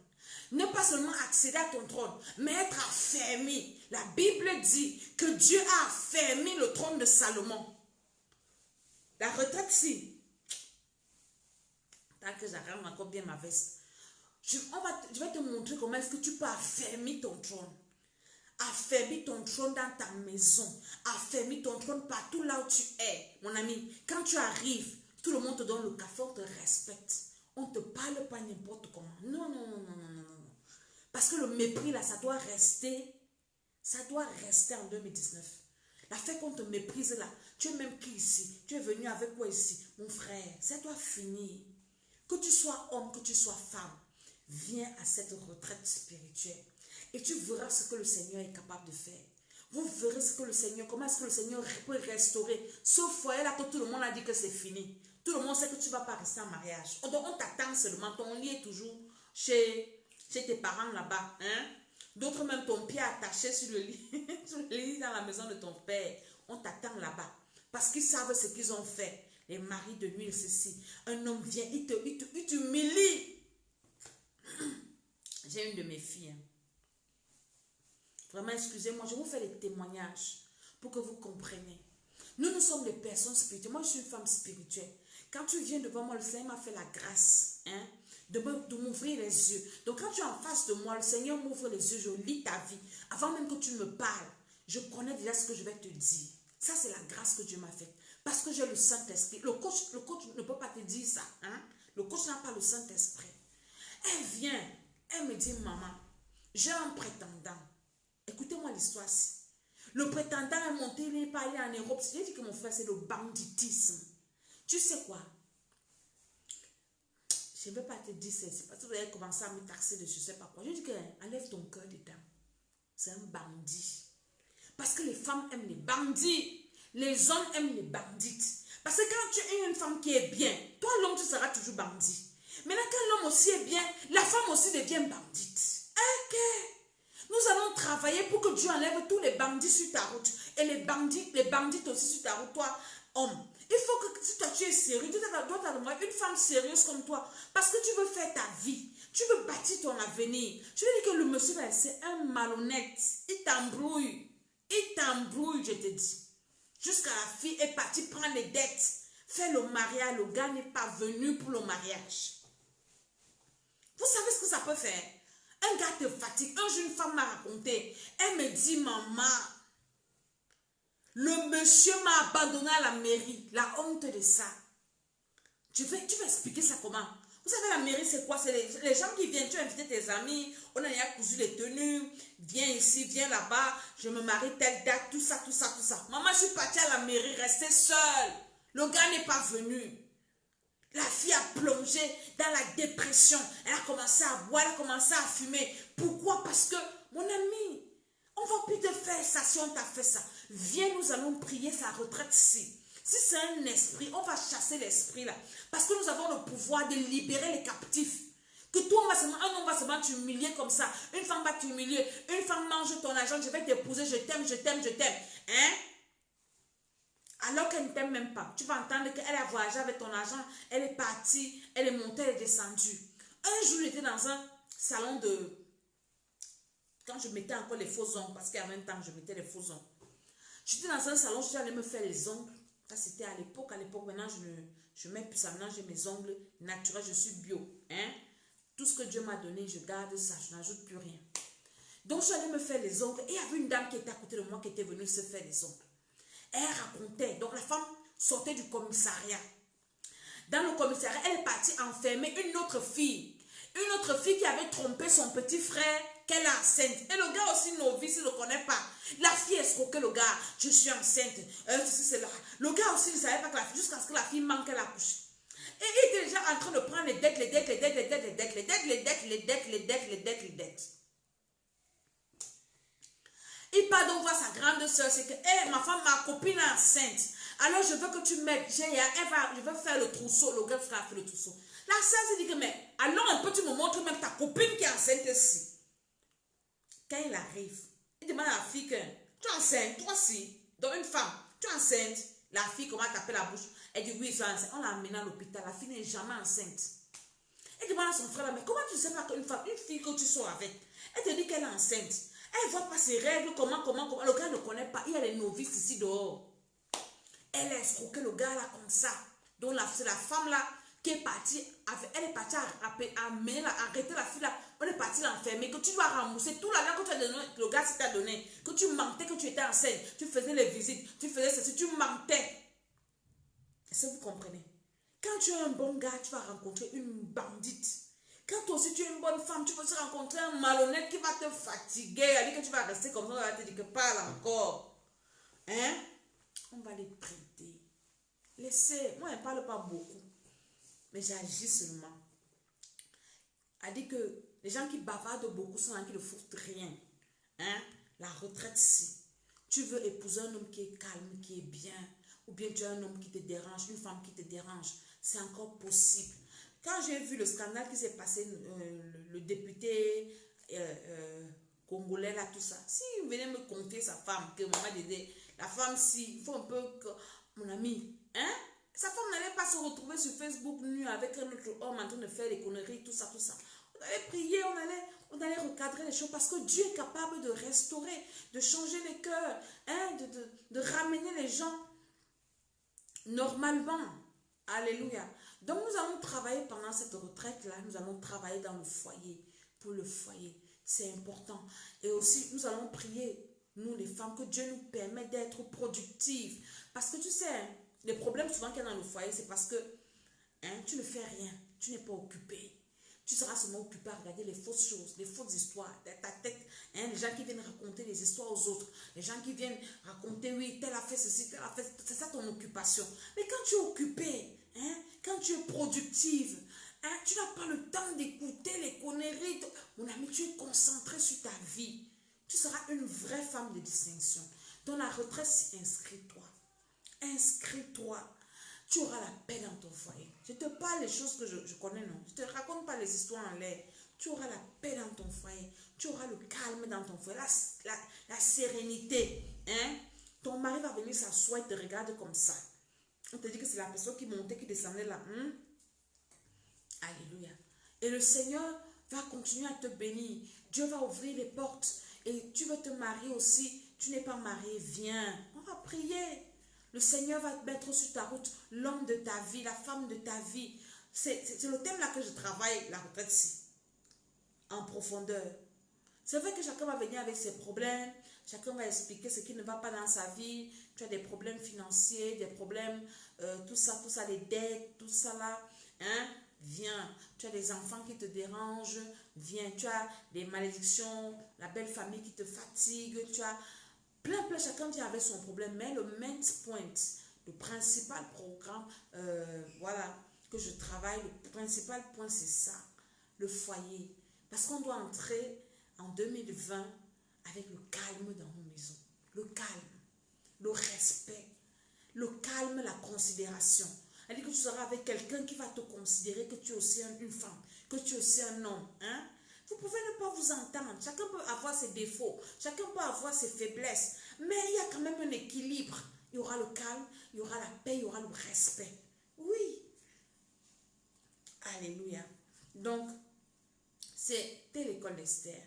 Ne pas seulement accéder à ton trône, mais être affermi. La Bible dit que Dieu a affermi le trône de Salomon. La retraite, si. Que j'arrête encore bien ma veste. Je vais te montrer comment est-ce que tu peux affermir ton trône. Affermir ton trône dans ta maison. Affermir ton trône partout là où tu es. Mon ami, quand tu arrives, tout le monde te donne le café, on te respecte. On ne te parle pas n'importe comment. Non, non, non, non, non, non, non. Parce que le mépris là, ça doit rester en 2019. La fait qu'on te méprise là, tu es même qui ici? Tu es venu avec quoi ici? Mon frère, ça doit finir. Que tu sois homme, que tu sois femme, viens à cette retraite spirituelle et tu verras ce que le Seigneur est capable de faire. Vous verrez ce que le Seigneur, comment est-ce que le Seigneur peut restaurer ce foyer-là que tout le monde a dit que c'est fini. Tout le monde sait que tu ne vas pas rester en mariage. Donc on t'attend seulement, ton lit est toujours chez tes parents là-bas. Hein? D'autres même ton pied attaché sur le lit dans la maison de ton père. On t'attend là-bas parce qu'ils savent ce qu'ils ont fait. Les maris de nuit, ceci. Un homme vient, il t'humilie. J'ai une de mes filles. Hein. Vraiment, excusez-moi, je vous fais les témoignages pour que vous compreniez. Nous sommes des personnes spirituelles. Moi, je suis une femme spirituelle. Quand tu viens devant moi, le Seigneur m'a fait la grâce hein, de m'ouvrir les yeux. Donc, quand tu es en face de moi, le Seigneur m'ouvre les yeux, je lis ta vie. Avant même que tu me parles, je connais déjà ce que je vais te dire. Ça, c'est la grâce que Dieu m'a faite. Parce que j'ai le Saint-Esprit. Le coach ne peut pas te dire ça. Hein? Le coach n'a pas le Saint-Esprit. Elle vient, elle me dit, maman, j'ai un prétendant. Écoutez-moi l'histoire-ci. Le prétendant est monté, il est pas allé en Europe. J'ai dit que mon frère, c'est le banditisme. Tu sais quoi? Je ne vais pas te dire ça. C'est parce que vous allez commencer à me taxer de je ne sais pas quoi. Je dis que enlève ton cœur dedans. C'est un bandit. Parce que les femmes aiment les bandits. Les hommes aiment les bandites. Parce que quand tu es une femme qui est bien, toi l'homme tu seras toujours bandit. Maintenant quand l'homme aussi est bien, la femme aussi devient bandite. Ok. Nous allons travailler pour que Dieu enlève tous les bandits sur ta route. Et les bandites aussi sur ta route, toi, homme. Il faut que si toi tu es sérieux, tu dois avoir une femme sérieuse comme toi. Parce que tu veux faire ta vie. Tu veux bâtir ton avenir. Tu veux dire que le monsieur là, c'est un malhonnête. Il t'embrouille. Il t'embrouille, je te dis. Jusqu'à la fille est partie prendre les dettes. Faire le mariage. Le gars n'est pas venu pour le mariage. Vous savez ce que ça peut faire? Un gars te fatigue. Un jour, une femme m'a raconté. Elle me dit, maman, le monsieur m'a abandonné à la mairie. La honte de ça. Tu vas expliquer ça comment? Vous savez, la mairie, c'est quoi? C'est les gens qui viennent. Tu as invité tes amis. On a déjà cousu les tenues. Viens ici, viens là-bas. Je me marie telle date. Tout ça, tout ça, tout ça. Maman, je suis partie à la mairie, restée seule. Le gars n'est pas venu. La fille a plongé dans la dépression. Elle a commencé à boire, elle a commencé à fumer. Pourquoi? Parce que, mon ami, on ne va plus te faire ça si on t'a fait ça. Viens, nous allons prier sa retraite ici. Si c'est un esprit, on va chasser l'esprit là. Parce que nous avons le pouvoir de libérer les captifs. Que toi, un homme va seulement t'humilier comme ça. Une femme va t'humilier. Une femme mange ton argent. Je vais t'épouser. Je t'aime, je t'aime, je t'aime. Hein? Alors qu'elle ne t'aime même pas. Tu vas entendre qu'elle a voyagé avec ton argent. Elle est partie. Elle est montée, elle est descendue. Un jour, j'étais dans un salon de... Quand je mettais encore les faux ongles. Parce qu'à 20 ans, je mettais les faux ongles. J'étais dans un salon. Je suis allée me faire les ongles. Ça, c'était à l'époque. À l'époque, maintenant, je mets plus ça. Maintenant, j'ai mes ongles naturels. Je suis bio. Hein? Tout ce que Dieu m'a donné, je garde ça. Je n'ajoute plus rien. Donc, je suis allée me faire les ongles. Et il y avait une dame qui était à côté de moi qui était venue se faire les ongles. Elle racontait. Donc, la femme sortait du commissariat. Dans le commissariat, elle est partie enfermer une autre fille. Une autre fille qui avait trompé son petit frère, qu'elle est enceinte. Et le gars aussi novice, il ne le connaît pas. La fille escroquait le gars. Je suis enceinte. Le gars aussi ne savait pas que la fille, jusqu'à ce que la fille manque la couche. Et il était déjà en train de prendre les dettes. Il part donc voir sa grande soeur, c'est que, hey, ma femme, ma copine est enceinte. Alors je veux que tu m'aides. Je veux faire le trousseau. Le gars a fait le trousseau. La soeur s'est dit que, mais allons un peu, tu me montres même ta copine qui est enceinte ici. Quand il arrive, il demande à la fille que, tu es enceinte, toi aussi. Donc une femme, tu es enceinte. La fille commence à taper la bouche. Elle dit, oui, je suis enceinte. On l'a amenée à l'hôpital. La fille n'est jamais enceinte. Elle demande à son frère, mais comment tu sais pas qu'une femme, une fille que tu sois avec, elle te dit qu'elle est enceinte. Elle ne voit pas ses règles, comment. Le gars ne connaît pas. Il y a les novices ici dehors. Elle a escroqué le gars là comme ça. Donc c'est la femme là qui est partie. Elle est partie arrêter la fille là. On est parti l'enfermer. Que tu dois rembourser tout l'argent que tu as donné, le gars t'a donné. Que tu mentais, que tu étais enceinte. Tu faisais les visites. Tu faisais ceci. Tu mentais. Est-ce que vous comprenez? Quand tu es un bon gars, tu vas rencontrer une bandite. Quand toi aussi tu es une bonne femme, tu vas aussi rencontrer un malhonnête qui va te fatiguer. Elle dit que tu vas rester comme ça, on va te dire que parle encore. Hein? On va les prêter. Laissez. Moi, je ne parle pas beaucoup. Mais j'agis seulement. Elle dit que les gens qui bavardent beaucoup sont gens qui ne foutent rien. Hein? La retraite, si. Tu veux épouser un homme qui est calme, qui est bien. Ou bien tu as un homme qui te dérange, une femme qui te dérange. C'est encore possible. Quand j'ai vu le scandale qui s'est passé, le député congolais, là, tout ça, si vous venez me confier sa femme, que maman disait, la femme, si, il faut un peu que, mon ami, hein, sa femme n'allait pas se retrouver sur Facebook nue avec un autre homme en train de faire des conneries, tout ça, tout ça. On allait prier, on allait recadrer les choses parce que Dieu est capable de restaurer, de changer les cœurs, hein, de ramener les gens normalement. Alléluia. Donc nous allons travailler pendant cette retraite-là, nous allons travailler dans le foyer, pour le foyer. C'est important. Et aussi, nous allons prier, nous les femmes, que Dieu nous permette d'être productives. Parce que tu sais, les problèmes souvent qu'il y a dans le foyer, c'est parce que tu ne fais rien, tu n'es pas occupé. Tu seras seulement occupé à regarder les fausses choses, les fausses histoires, ta tête, les gens qui viennent raconter les histoires aux autres, les gens qui viennent raconter, oui, tel a fait ceci, tel a fait, c'est ça ton occupation. Mais quand tu es occupé, quand tu es productive, tu n'as pas le temps d'écouter les conneries. Mon ami, tu es concentré sur ta vie. Tu seras une vraie femme de distinction. Dans la retraite, inscris-toi. Inscris-toi. Tu auras la paix dans ton foyer. Je te parle des choses que je connais, non. Je ne te raconte pas les histoires en l'air. Tu auras la paix dans ton foyer. Tu auras le calme dans ton foyer. La sérénité. Ton mari va venir s'asseoir et te regarde comme ça. On te dit que c'est la personne qui montait, qui descendait là. Alléluia. Et le Seigneur va continuer à te bénir. Dieu va ouvrir les portes. Et tu veux te marier aussi. Tu n'es pas marié, viens. On va prier. Le Seigneur va te mettre sur ta route l'homme de ta vie, la femme de ta vie. C'est le thème là que je travaille, la retraite-ci, en profondeur. C'est vrai que chacun va venir avec ses problèmes, chacun va expliquer ce qui ne va pas dans sa vie. Tu as des problèmes financiers, des problèmes, tout ça, les dettes, tout ça là. Viens. Tu as des enfants qui te dérangent, viens. Tu as des malédictions, la belle famille qui te fatigue, tu as... Plein, chacun vient avec son problème, mais le main point, Le principal programme, voilà, que je travaille, le principal point, c'est ça, le foyer. Parce qu'on doit entrer en 2020 avec le calme dans nos maisons. Le calme, le respect, le calme, la considération. C'est-à-dire que tu seras avec quelqu'un qui va te considérer que tu es aussi une femme, que tu es aussi un homme. Hein? Vous pouvez ne pas vous entendre. Chacun peut avoir ses défauts, chacun peut avoir ses faiblesses. Mais il y a quand même un équilibre. Il y aura le calme, il y aura la paix, il y aura le respect. Oui. Alléluia. Donc, c'était l'école d'Esther.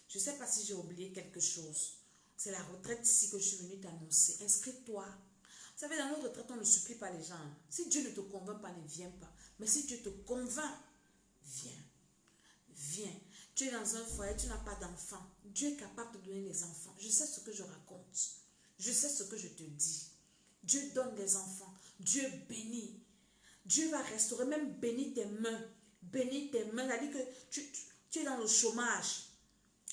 Je ne sais pas si j'ai oublié quelque chose. C'est la retraite ici que je suis venue t'annoncer. Inscris-toi. Vous savez, dans nos retraites, on ne supplie pas les gens. Si Dieu ne te convainc pas, ne viens pas. Mais si Dieu te convainc, viens. Viens. Tu es dans un foyer, tu n'as pas d'enfant. Dieu est capable de te donner des enfants. Je sais ce que je raconte. Je sais ce que je te dis. Dieu donne des enfants. Dieu bénit. Dieu va restaurer, même bénir tes mains. Bénir tes mains. C'est-à-dire que tu es dans le chômage.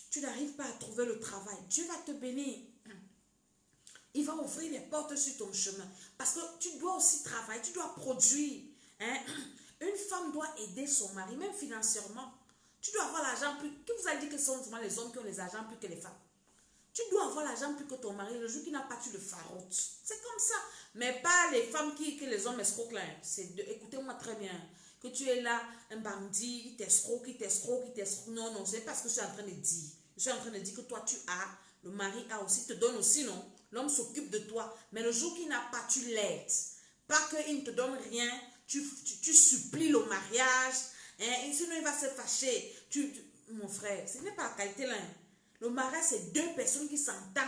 Tu n'arrives pas à trouver le travail. Dieu va te bénir. Il va ouvrir les portes sur ton chemin. Parce que tu dois aussi travailler. Tu dois produire. Hein? Une femme doit aider son mari, même financièrement. Tu dois avoir l'argent plus... Qui vous a dit que ce sont souvent les hommes qui ont les argents plus que les femmes? Tu dois avoir l'argent plus que ton mari. Le jour qu'il n'a pas, tu le faroutes. C'est comme ça. Mais pas les femmes que les hommes escroquent là. Écoutez-moi très bien. Que tu es là, un bandit, il t'escroque, il t'escroque, il t'escroque. Non, non, c'est pas ce que je suis en train de dire. Je suis en train de dire que toi, tu as, le mari a aussi, te donne aussi, non? L'homme s'occupe de toi. Mais le jour qu'il n'a pas, tu l'aides. Pas qu'il ne te donne rien. Tu supplies le mariage. Hein, et sinon, il va se fâcher. Mon frère, ce n'est pas la qualité là. Le mariage, c'est deux personnes qui s'entendent.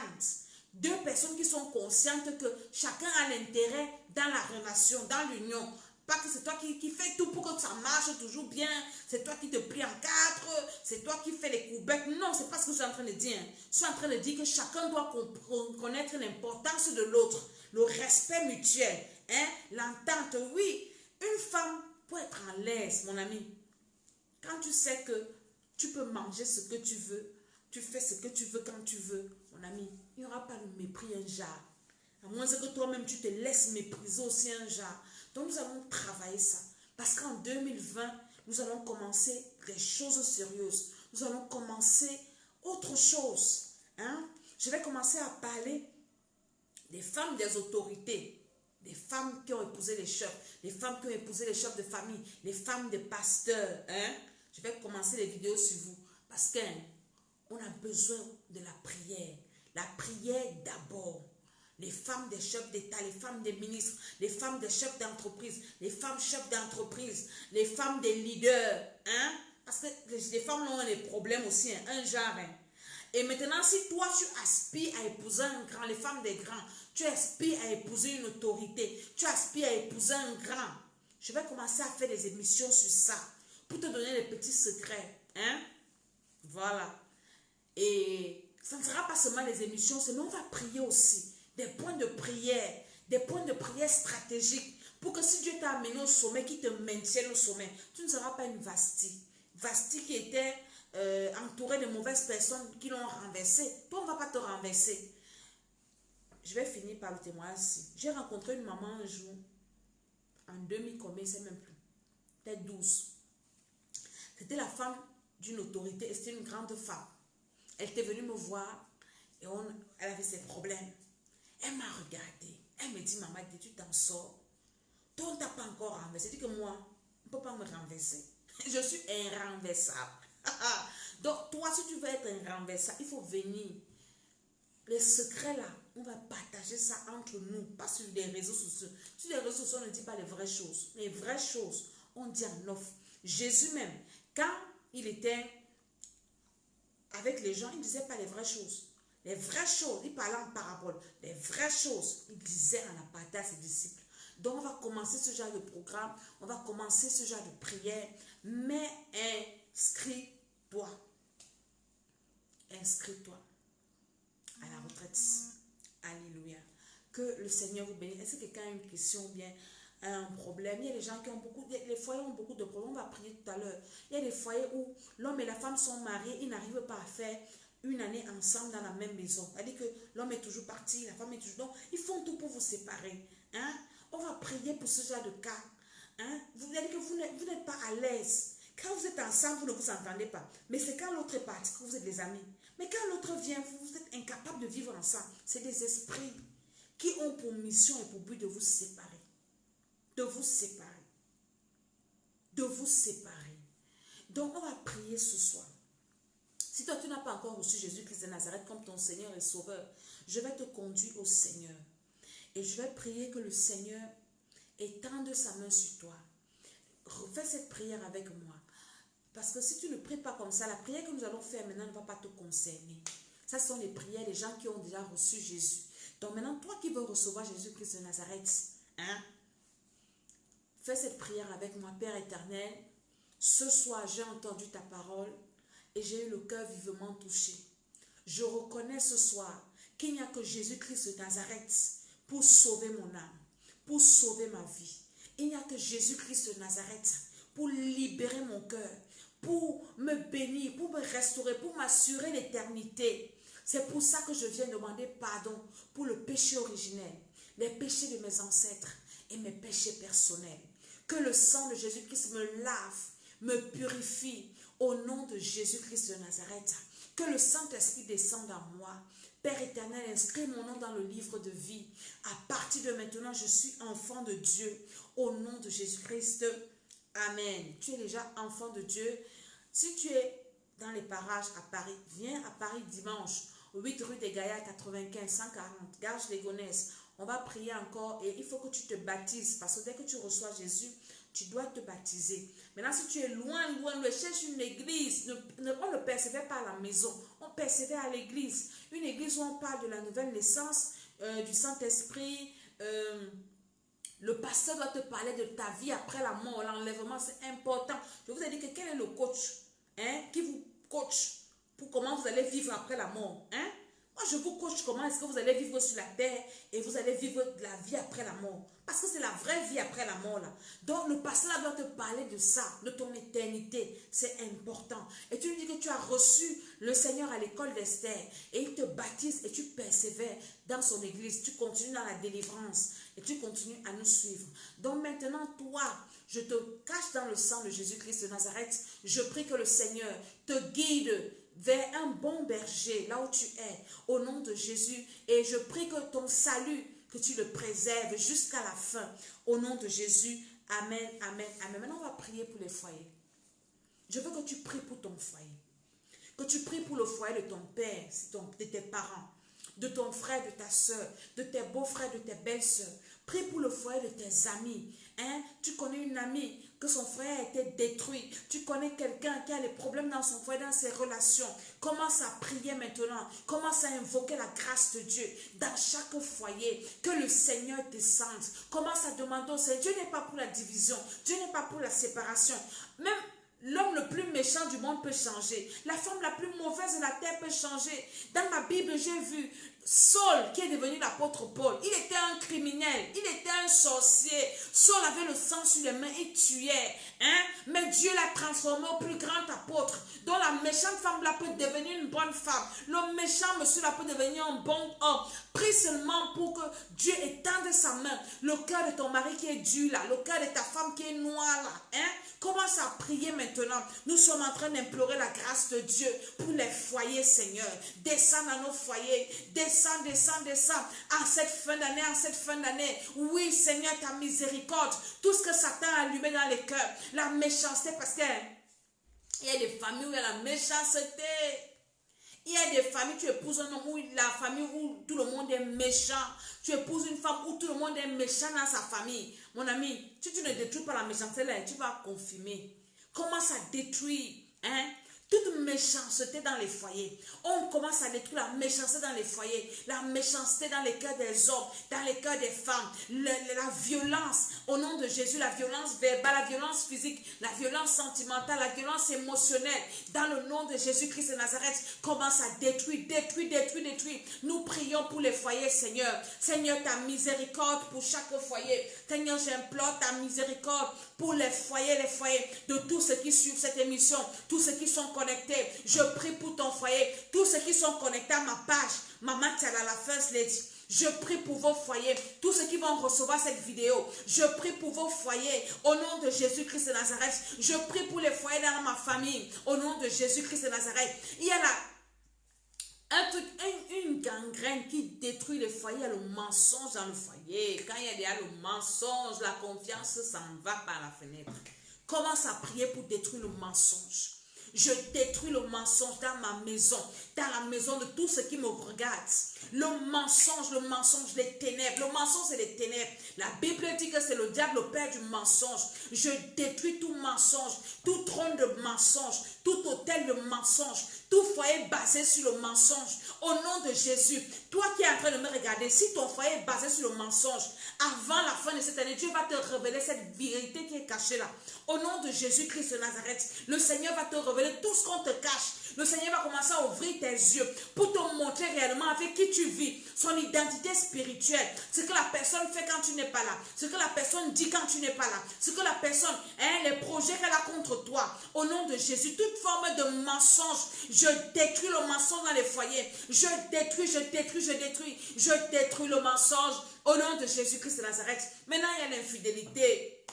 Deux personnes qui sont conscientes que chacun a l'intérêt dans la relation, dans l'union. Pas que c'est toi qui fais tout pour que ça marche toujours bien. C'est toi qui te plie en quatre. C'est toi qui fais les courbettes. Non, c'est pas ce que je suis en train de dire. Je suis en train de dire que chacun doit connaître l'importance de l'autre. Le respect mutuel. Hein? L'entente, oui. Une femme peut être en l'aise, mon ami. Quand tu sais que tu peux manger ce que tu veux, tu fais ce que tu veux quand tu veux, mon ami, il n'y aura pas de mépris un genre. À moins que toi-même tu te laisses mépriser aussi un genre. Donc nous allons travailler ça. Parce qu'en 2020, nous allons commencer des choses sérieuses. Nous allons commencer autre chose. Hein? Je vais commencer à parler des femmes des autorités. Des femmes qui ont épousé les chefs. Les femmes qui ont épousé les chefs de famille. Les femmes des pasteurs. Hein? Je vais commencer les vidéos sur vous. Parce qu'on a besoin de la prière. La prière d'abord. Les femmes des chefs d'État, les femmes des ministres, les femmes des chefs d'entreprise, les femmes chefs d'entreprise, les femmes des leaders. Hein? Parce que les femmes ont des problèmes aussi, hein? Un genre. Hein? Et maintenant, si toi, tu aspires à épouser un grand, les femmes des grands, tu aspires à épouser une autorité, tu aspires à épouser un grand, je vais commencer à faire des émissions sur ça, pour te donner les petits secrets. Hein? Voilà. Et ça ne sera pas seulement les émissions, mais on va prier aussi. Des points de prière stratégiques, pour que si Dieu t'a amené au sommet, qu'il te maintienne au sommet, tu ne seras pas une Vasti. Vasti qui était entourée de mauvaises personnes qui l'ont renversée. Toi, on ne va pas te renverser. Je vais finir par le témoignage ici. J'ai rencontré une maman un jour, en 2000, combien, je ne sais même plus, peut-être 12. C'était la femme d'une autorité, et c'était une grande femme. Elle était venue me voir, et elle avait ses problèmes. Elle m'a regardé. Elle me dit, maman, tu t'en sors. Toi, on ne t'a pas encore renversé. Elle dit que moi, on ne peut pas me renverser. Je suis inrenversable. Donc, toi, si tu veux être inrenversable, il faut venir. Les secrets là, on va partager ça entre nous, pas sur les réseaux sociaux. Sur les réseaux sociaux, on ne dit pas les vraies choses. Les vraies choses, on dit en off. Jésus même, quand il était avec les gens, il ne disait pas les vraies choses. Les vraies choses, il parlait en parabole. Les vraies choses, il disait en aparté à ses disciples. Donc, on va commencer ce genre de programme. On va commencer ce genre de prière. Mais inscris-toi. Inscris-toi à la retraite. Alléluia. Que le Seigneur vous bénisse. Est-ce que quelqu'un a une question ou bien un problème? Il y a des gens qui ont beaucoup, les foyers ont beaucoup de problèmes. On va prier tout à l'heure. Il y a des foyers où l'homme et la femme sont mariés, ils n'arrivent pas à faire une année ensemble dans la même maison. C'est-à-dire que l'homme est toujours parti, la femme est toujours... Donc, ils font tout pour vous séparer. Hein? On va prier pour ce genre de cas. Hein? C'est-à-dire que vous n'êtes pas à l'aise. Quand vous êtes ensemble, vous ne vous entendez pas. Mais c'est quand l'autre est parti que vous êtes des amis. Mais quand l'autre vient, vous êtes incapables de vivre ensemble. C'est des esprits qui ont pour mission et pour but de vous séparer. De vous séparer. De vous séparer. Donc, on va prier ce soir. Si toi, tu n'as pas encore reçu Jésus-Christ de Nazareth comme ton Seigneur et Sauveur, je vais te conduire au Seigneur. Et je vais prier que le Seigneur étende sa main sur toi. Refais cette prière avec moi. Parce que si tu ne pries pas comme ça, la prière que nous allons faire maintenant ne va pas te concerner. Ça sont les prières des gens qui ont déjà reçu Jésus. Donc maintenant, toi qui veux recevoir Jésus-Christ de Nazareth, hein, fais cette prière avec moi, Père éternel. Ce soir, j'ai entendu ta parole et j'ai eu le cœur vivement touché. Je reconnais ce soir qu'il n'y a que Jésus-Christ de Nazareth pour sauver mon âme, pour sauver ma vie. Il n'y a que Jésus-Christ de Nazareth pour libérer mon cœur, pour me bénir, pour me restaurer, pour m'assurer l'éternité. C'est pour ça que je viens demander pardon pour le péché originel, les péchés de mes ancêtres et mes péchés personnels. Que le sang de Jésus-Christ me lave, me purifie au nom de Jésus-Christ de Nazareth. Que le Saint-Esprit descende en moi. Père éternel, inscris mon nom dans le livre de vie. À partir de maintenant, je suis enfant de Dieu. Au nom de Jésus-Christ. Amen. Tu es déjà enfant de Dieu. Si tu es dans les parages à Paris, viens à Paris dimanche, 8 rue des Gaillards, 95 140, Garges-les-Gonesse. On va prier encore et il faut que tu te baptises parce que dès que tu reçois Jésus, tu dois te baptiser. Maintenant, si tu es loin, cherche une église. On ne persévère pas à la maison, on persévère à l'église. Une église où on parle de la nouvelle naissance, du Saint-Esprit. Le pasteur doit te parler de ta vie après la mort, l'enlèvement, c'est important. Je vous ai dit que quel est le coach qui vous coach pour comment vous allez vivre après la mort. Moi, je vous coach comment est-ce que vous allez vivre sur la terre et vous allez vivre de la vie après la mort. Parce que c'est la vraie vie après la mort là. Donc le pasteur doit te parler de ça, de ton éternité. C'est important. Et tu lui dis que tu as reçu le Seigneur à l'école d'Esther et il te baptise et tu persévères dans son église. Tu continues dans la délivrance et tu continues à nous suivre. Donc maintenant, toi, je te cache dans le sang de Jésus-Christ de Nazareth. Je prie que le Seigneur te guide vers un bon berger, là où tu es, au nom de Jésus. Et je prie que ton salut, que tu le préserves jusqu'à la fin, au nom de Jésus. Amen, amen, amen. Maintenant, on va prier pour les foyers. Je veux que tu pries pour ton foyer. Que tu pries pour le foyer de ton père, de tes parents, de ton frère, de ta soeur, de tes beaux-frères, de tes belles-sœurs. Prie pour le foyer de tes amis. Tu connais une amie que son frère a été détruit. Tu connais quelqu'un qui a des problèmes dans son foyer, dans ses relations. Commence à prier maintenant. Commence à invoquer la grâce de Dieu dans chaque foyer. Que le Seigneur descende. Commence à demander au Seigneur. Dieu n'est pas pour la division. Dieu n'est pas pour la séparation. Même l'homme le plus méchant du monde peut changer. La femme la plus mauvaise de la terre peut changer. Dans ma Bible, j'ai vu Saul qui est devenu l'apôtre Paul. Il était un criminel. Il était un sorcier. Saul avait le sang sur les mains et tuait. Mais Dieu l'a transformé au plus grand apôtre. Donc la méchante femme là peut devenir une bonne femme. Le méchant monsieur là peut devenir un bon homme. Prie seulement pour que Dieu étende sa main. Le cœur de ton mari qui est dur là. Le cœur de ta femme qui est noir là. Commence à prier maintenant. Nous sommes en train d'implorer la grâce de Dieu pour les foyers, Seigneur. Descends dans nos foyers. Descends, descends, descends. En cette fin d'année, Oui, Seigneur, ta miséricorde. Tout ce que Satan a allumé dans les cœurs. La méchanceté, parce qu'il y a des familles où il y a la méchanceté. Il y a des familles, tu épouses un homme où la famille où tout le monde est méchant. Tu épouses une femme où tout le monde est méchant dans sa famille. Mon ami, si tu ne détruis pas la méchanceté là, tu vas confirmer. Commence à détruire, toute méchanceté dans les foyers. On commence à détruire la méchanceté dans les foyers, la méchanceté dans les cœurs des hommes, dans les cœurs des femmes, la violence, au nom de Jésus, la violence verbale, la violence physique, la violence sentimentale, la violence émotionnelle, dans le nom de Jésus-Christ de Nazareth, commence à détruire. Nous prions pour les foyers, Seigneur. Seigneur, ta miséricorde pour chaque foyer. Seigneur, j'implore ta miséricorde pour les foyers de tous ceux qui suivent cette émission, tous ceux qui sont connectés connectés, je prie pour ton foyer. Tous ceux qui sont connectés à ma page, Maman Tiala la First Lady, je prie pour vos foyers. Tous ceux qui vont recevoir cette vidéo, je prie pour vos foyers. Au nom de Jésus-Christ de Nazareth, je prie pour les foyers dans ma famille. Au nom de Jésus-Christ de Nazareth. Il y a là un truc, une gangrène qui détruit le foyer. Il y a le mensonge dans le foyer. Quand il y a déjà le mensonge, la confiance s'en va par la fenêtre. Commence à prier pour détruire le mensonge. Je détruis le mensonge dans ma maison, dans la maison de tous ceux qui me regardent. Le mensonge, les ténèbres. Le mensonge, c'est les ténèbres. La Bible dit que c'est le diable, le père du mensonge. Je détruis tout mensonge, tout trône de mensonge, tout hôtel de mensonge, tout foyer basé sur le mensonge. Au nom de Jésus, toi qui es en train de me regarder, si ton foyer est basé sur le mensonge, avant la fin de cette année, Dieu va te révéler cette vérité qui est cachée là. Au nom de Jésus-Christ de Nazareth, le Seigneur va te révéler tout ce qu'on te cache. Le Seigneur va commencer à ouvrir tes yeux pour te montrer réellement avec qui tu vis, son identité spirituelle, ce que la personne fait quand tu n'es pas là, ce que la personne dit quand tu n'es pas là, ce que la personne, les projets qu'elle a contre toi. Au nom de Jésus, toute forme de mensonge, je détruis le mensonge dans les foyers. Je détruis le mensonge au nom de Jésus-Christ de Nazareth. Maintenant, il y a l'infidélité.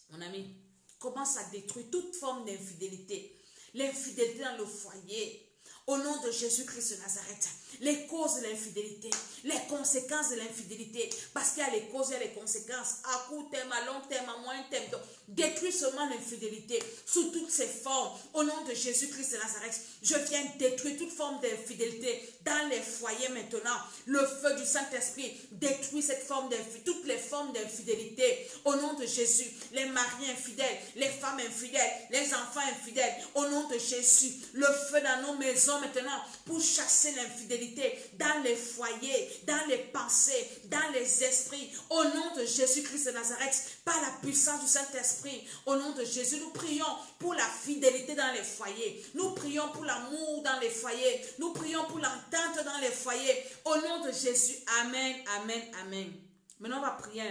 Mon ami, commence à détruire toute forme d'infidélité. L'infidélité dans le foyer. Au nom de Jésus-Christ de Nazareth. Les causes de l'infidélité. Les conséquences de l'infidélité. Parce qu'il y a les causes, il y a les conséquences. À court terme, à long terme, à moyen terme. Donc, détruis seulement l'infidélité. Sous toutes ses formes. Au nom de Jésus-Christ de Nazareth. Je viens détruire toute forme d'infidélité. Dans les foyers maintenant. Le feu du Saint-Esprit détruit cette forme d'infidélité. Toutes les formes d'infidélité. Au nom de Jésus. Les maris infidèles. Les femmes infidèles. Les enfants infidèles. Au nom de Jésus. Le feu dans nos maisons maintenant pour chasser l'infidélité dans les foyers, dans les pensées, dans les esprits. Au nom de Jésus-Christ de Nazareth, par la puissance du Saint-Esprit, au nom de Jésus, nous prions pour la fidélité dans les foyers. Nous prions pour l'amour dans les foyers. Nous prions pour l'entente dans les foyers. Au nom de Jésus, amen, amen, amen. Maintenant, on va prier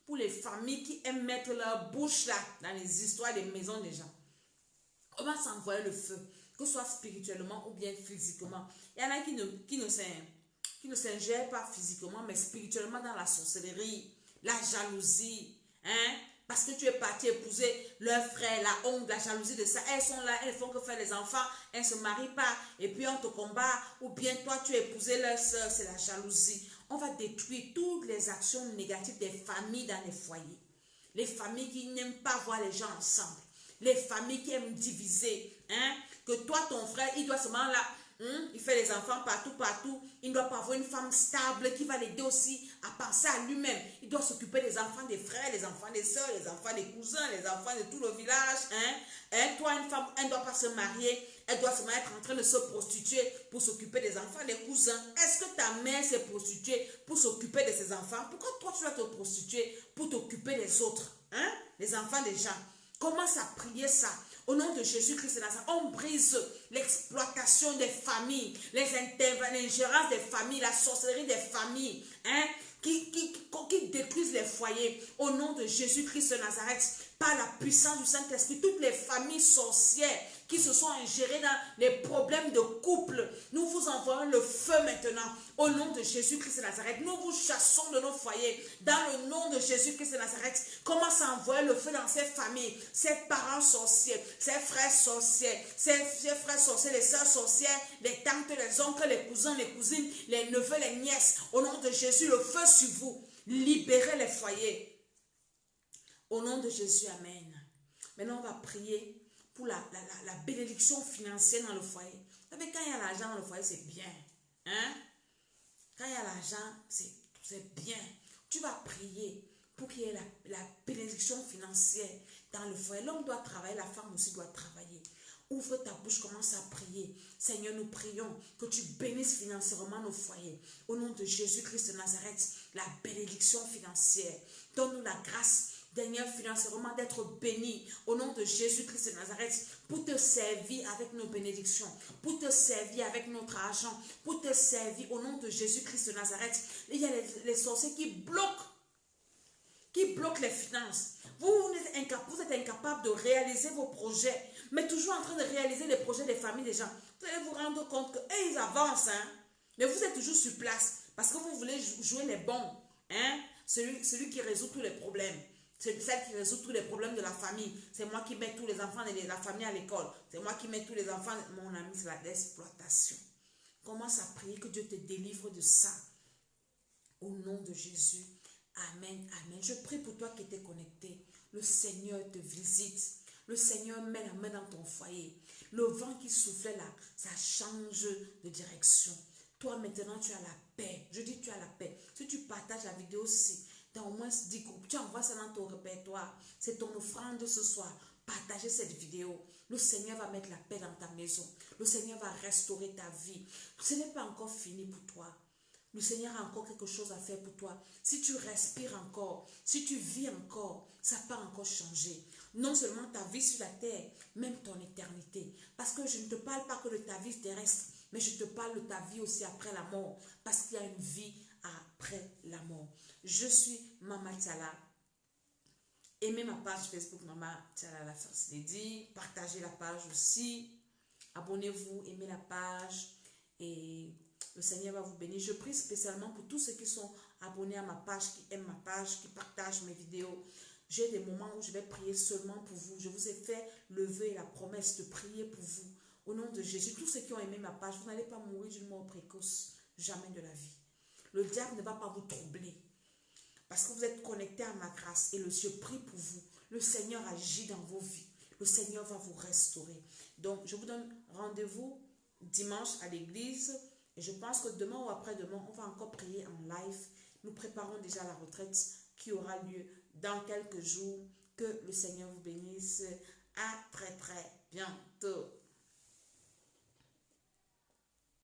pour les familles qui aiment mettre leur bouche là dans les histoires des maisons des gens. On va s'envoyer le feu. Que ce soit spirituellement ou bien physiquement. Il y en a qui ne s'ingèrent pas physiquement, mais spirituellement dans la sorcellerie, la jalousie. Parce que tu es parti épouser leur frère, la honte, la jalousie de ça. Elles sont là, elles font que faire les enfants, elles ne se marient pas. Et puis on te combat. Ou bien toi, tu as épousé leur soeur, c'est la jalousie. On va détruire toutes les actions négatives des familles dans les foyers. Les familles qui n'aiment pas voir les gens ensemble. Les familles qui aiment diviser. Que toi, ton frère, il doit seulement là, il fait les enfants partout. Il ne doit pas avoir une femme stable qui va l'aider aussi à penser à lui-même. Il doit s'occuper des enfants des frères, les enfants des soeurs, les enfants des cousins, les enfants de tout le village. Toi, une femme, elle ne doit pas se marier. Elle doit seulement être en train de se prostituer pour s'occuper des enfants, des cousins. Est-ce que ta mère s'est prostituée pour s'occuper de ses enfants? Pourquoi toi, tu dois te prostituer pour t'occuper des autres? Les enfants des gens. Commence à prier ça. Au nom de Jésus-Christ, on brise l'exploitation des familles, les ingérences des familles, la sorcellerie des familles, qui détruisent les foyers. Au nom de Jésus-Christ de Nazareth, par la puissance du Saint-Esprit, toutes les familles sorcières qui se sont ingérées dans les problèmes de couple, nous vous envoyons le feu maintenant. Au nom de Jésus-Christ de Nazareth, nous vous chassons de nos foyers. Dans le nom de Jésus-Christ de Nazareth, commence à envoyer le feu dans ces familles, ces parents sorciers, ces frères sorciers, ces frères sorciers, les sœurs sorcières, les tantes, les oncles, les cousins, les cousines, les neveux, les nièces. Au nom de Jésus, le feu sur vous. Libérez les foyers. Au nom de Jésus, amen. Maintenant, on va prier pour la bénédiction financière dans le foyer. Vous savez, quand il y a l'argent dans le foyer, c'est bien. Quand il y a l'argent, c'est bien. Tu vas prier pour qu'il y ait la bénédiction financière dans le foyer. L'homme doit travailler, la femme aussi doit travailler. Ouvre ta bouche, commence à prier. Seigneur, nous prions que tu bénisses financièrement nos foyers. Au nom de Jésus-Christ de Nazareth, la bénédiction financière. Donne-nous la grâce, Seigneur, financièrement d'être bénis au nom de Jésus-Christ de Nazareth pour te servir avec nos bénédictions, pour te servir avec notre argent, pour te servir au nom de Jésus-Christ de Nazareth. Il y a les sorciers qui bloquent qui bloquent les finances. Vous êtes incapable de réaliser vos projets, mais toujours en train de réaliser les projets des familles des gens. Vous allez vous rendre compte qu'ils avancent, hein? Mais vous êtes toujours sur place parce que vous voulez jouer les bons. Hein? Celui qui résout tous les problèmes. Celle qui résout tous les problèmes de la famille. C'est moi qui mets tous les enfants de la famille à l'école. C'est moi qui mets tous les enfants. Mon ami, c'est l'exploitation. Commence à prier que Dieu te délivre de ça. Au nom de Jésus. Amen, amen. Je prie pour toi qui étais connecté. Le Seigneur te visite. Le Seigneur met la main dans ton foyer. Le vent qui soufflait là, ça change de direction. Toi maintenant, tu as la paix. Je dis tu as la paix. Si tu partages la vidéo aussi, dans au moins 10 groupes, tu envoies ça dans ton répertoire. C'est ton offrande ce soir. Partagez cette vidéo. Le Seigneur va mettre la paix dans ta maison. Le Seigneur va restaurer ta vie. Ce n'est pas encore fini pour toi. Le Seigneur a encore quelque chose à faire pour toi. Si tu respires encore, si tu vis encore, ça peut encore changer. Non seulement ta vie sur la terre, même ton éternité. Parce que je ne te parle pas que de ta vie terrestre, mais je te parle de ta vie aussi après la mort. Parce qu'il y a une vie après la mort. Je suis Mama Tiala. Aimez ma page Facebook Mama Tiala la First Lady. Partagez la page aussi. Abonnez-vous, aimez la page. Et le Seigneur va vous bénir. Je prie spécialement pour tous ceux qui sont abonnés à ma page, qui aiment ma page, qui partagent mes vidéos. J'ai des moments où je vais prier seulement pour vous. Je vous ai fait le vœu et la promesse de prier pour vous. Au nom de Jésus, tous ceux qui ont aimé ma page, vous n'allez pas mourir d'une mort précoce. Jamais de la vie. Le diable ne va pas vous troubler. Parce que vous êtes connectés à ma grâce et le Dieu prie pour vous. Le Seigneur agit dans vos vies. Le Seigneur va vous restaurer. Donc, je vous donne rendez-vous dimanche à l'église. Et je pense que demain ou après-demain, on va encore prier en live. Nous préparons déjà la retraite qui aura lieu dans quelques jours. Que le Seigneur vous bénisse. À très très bientôt.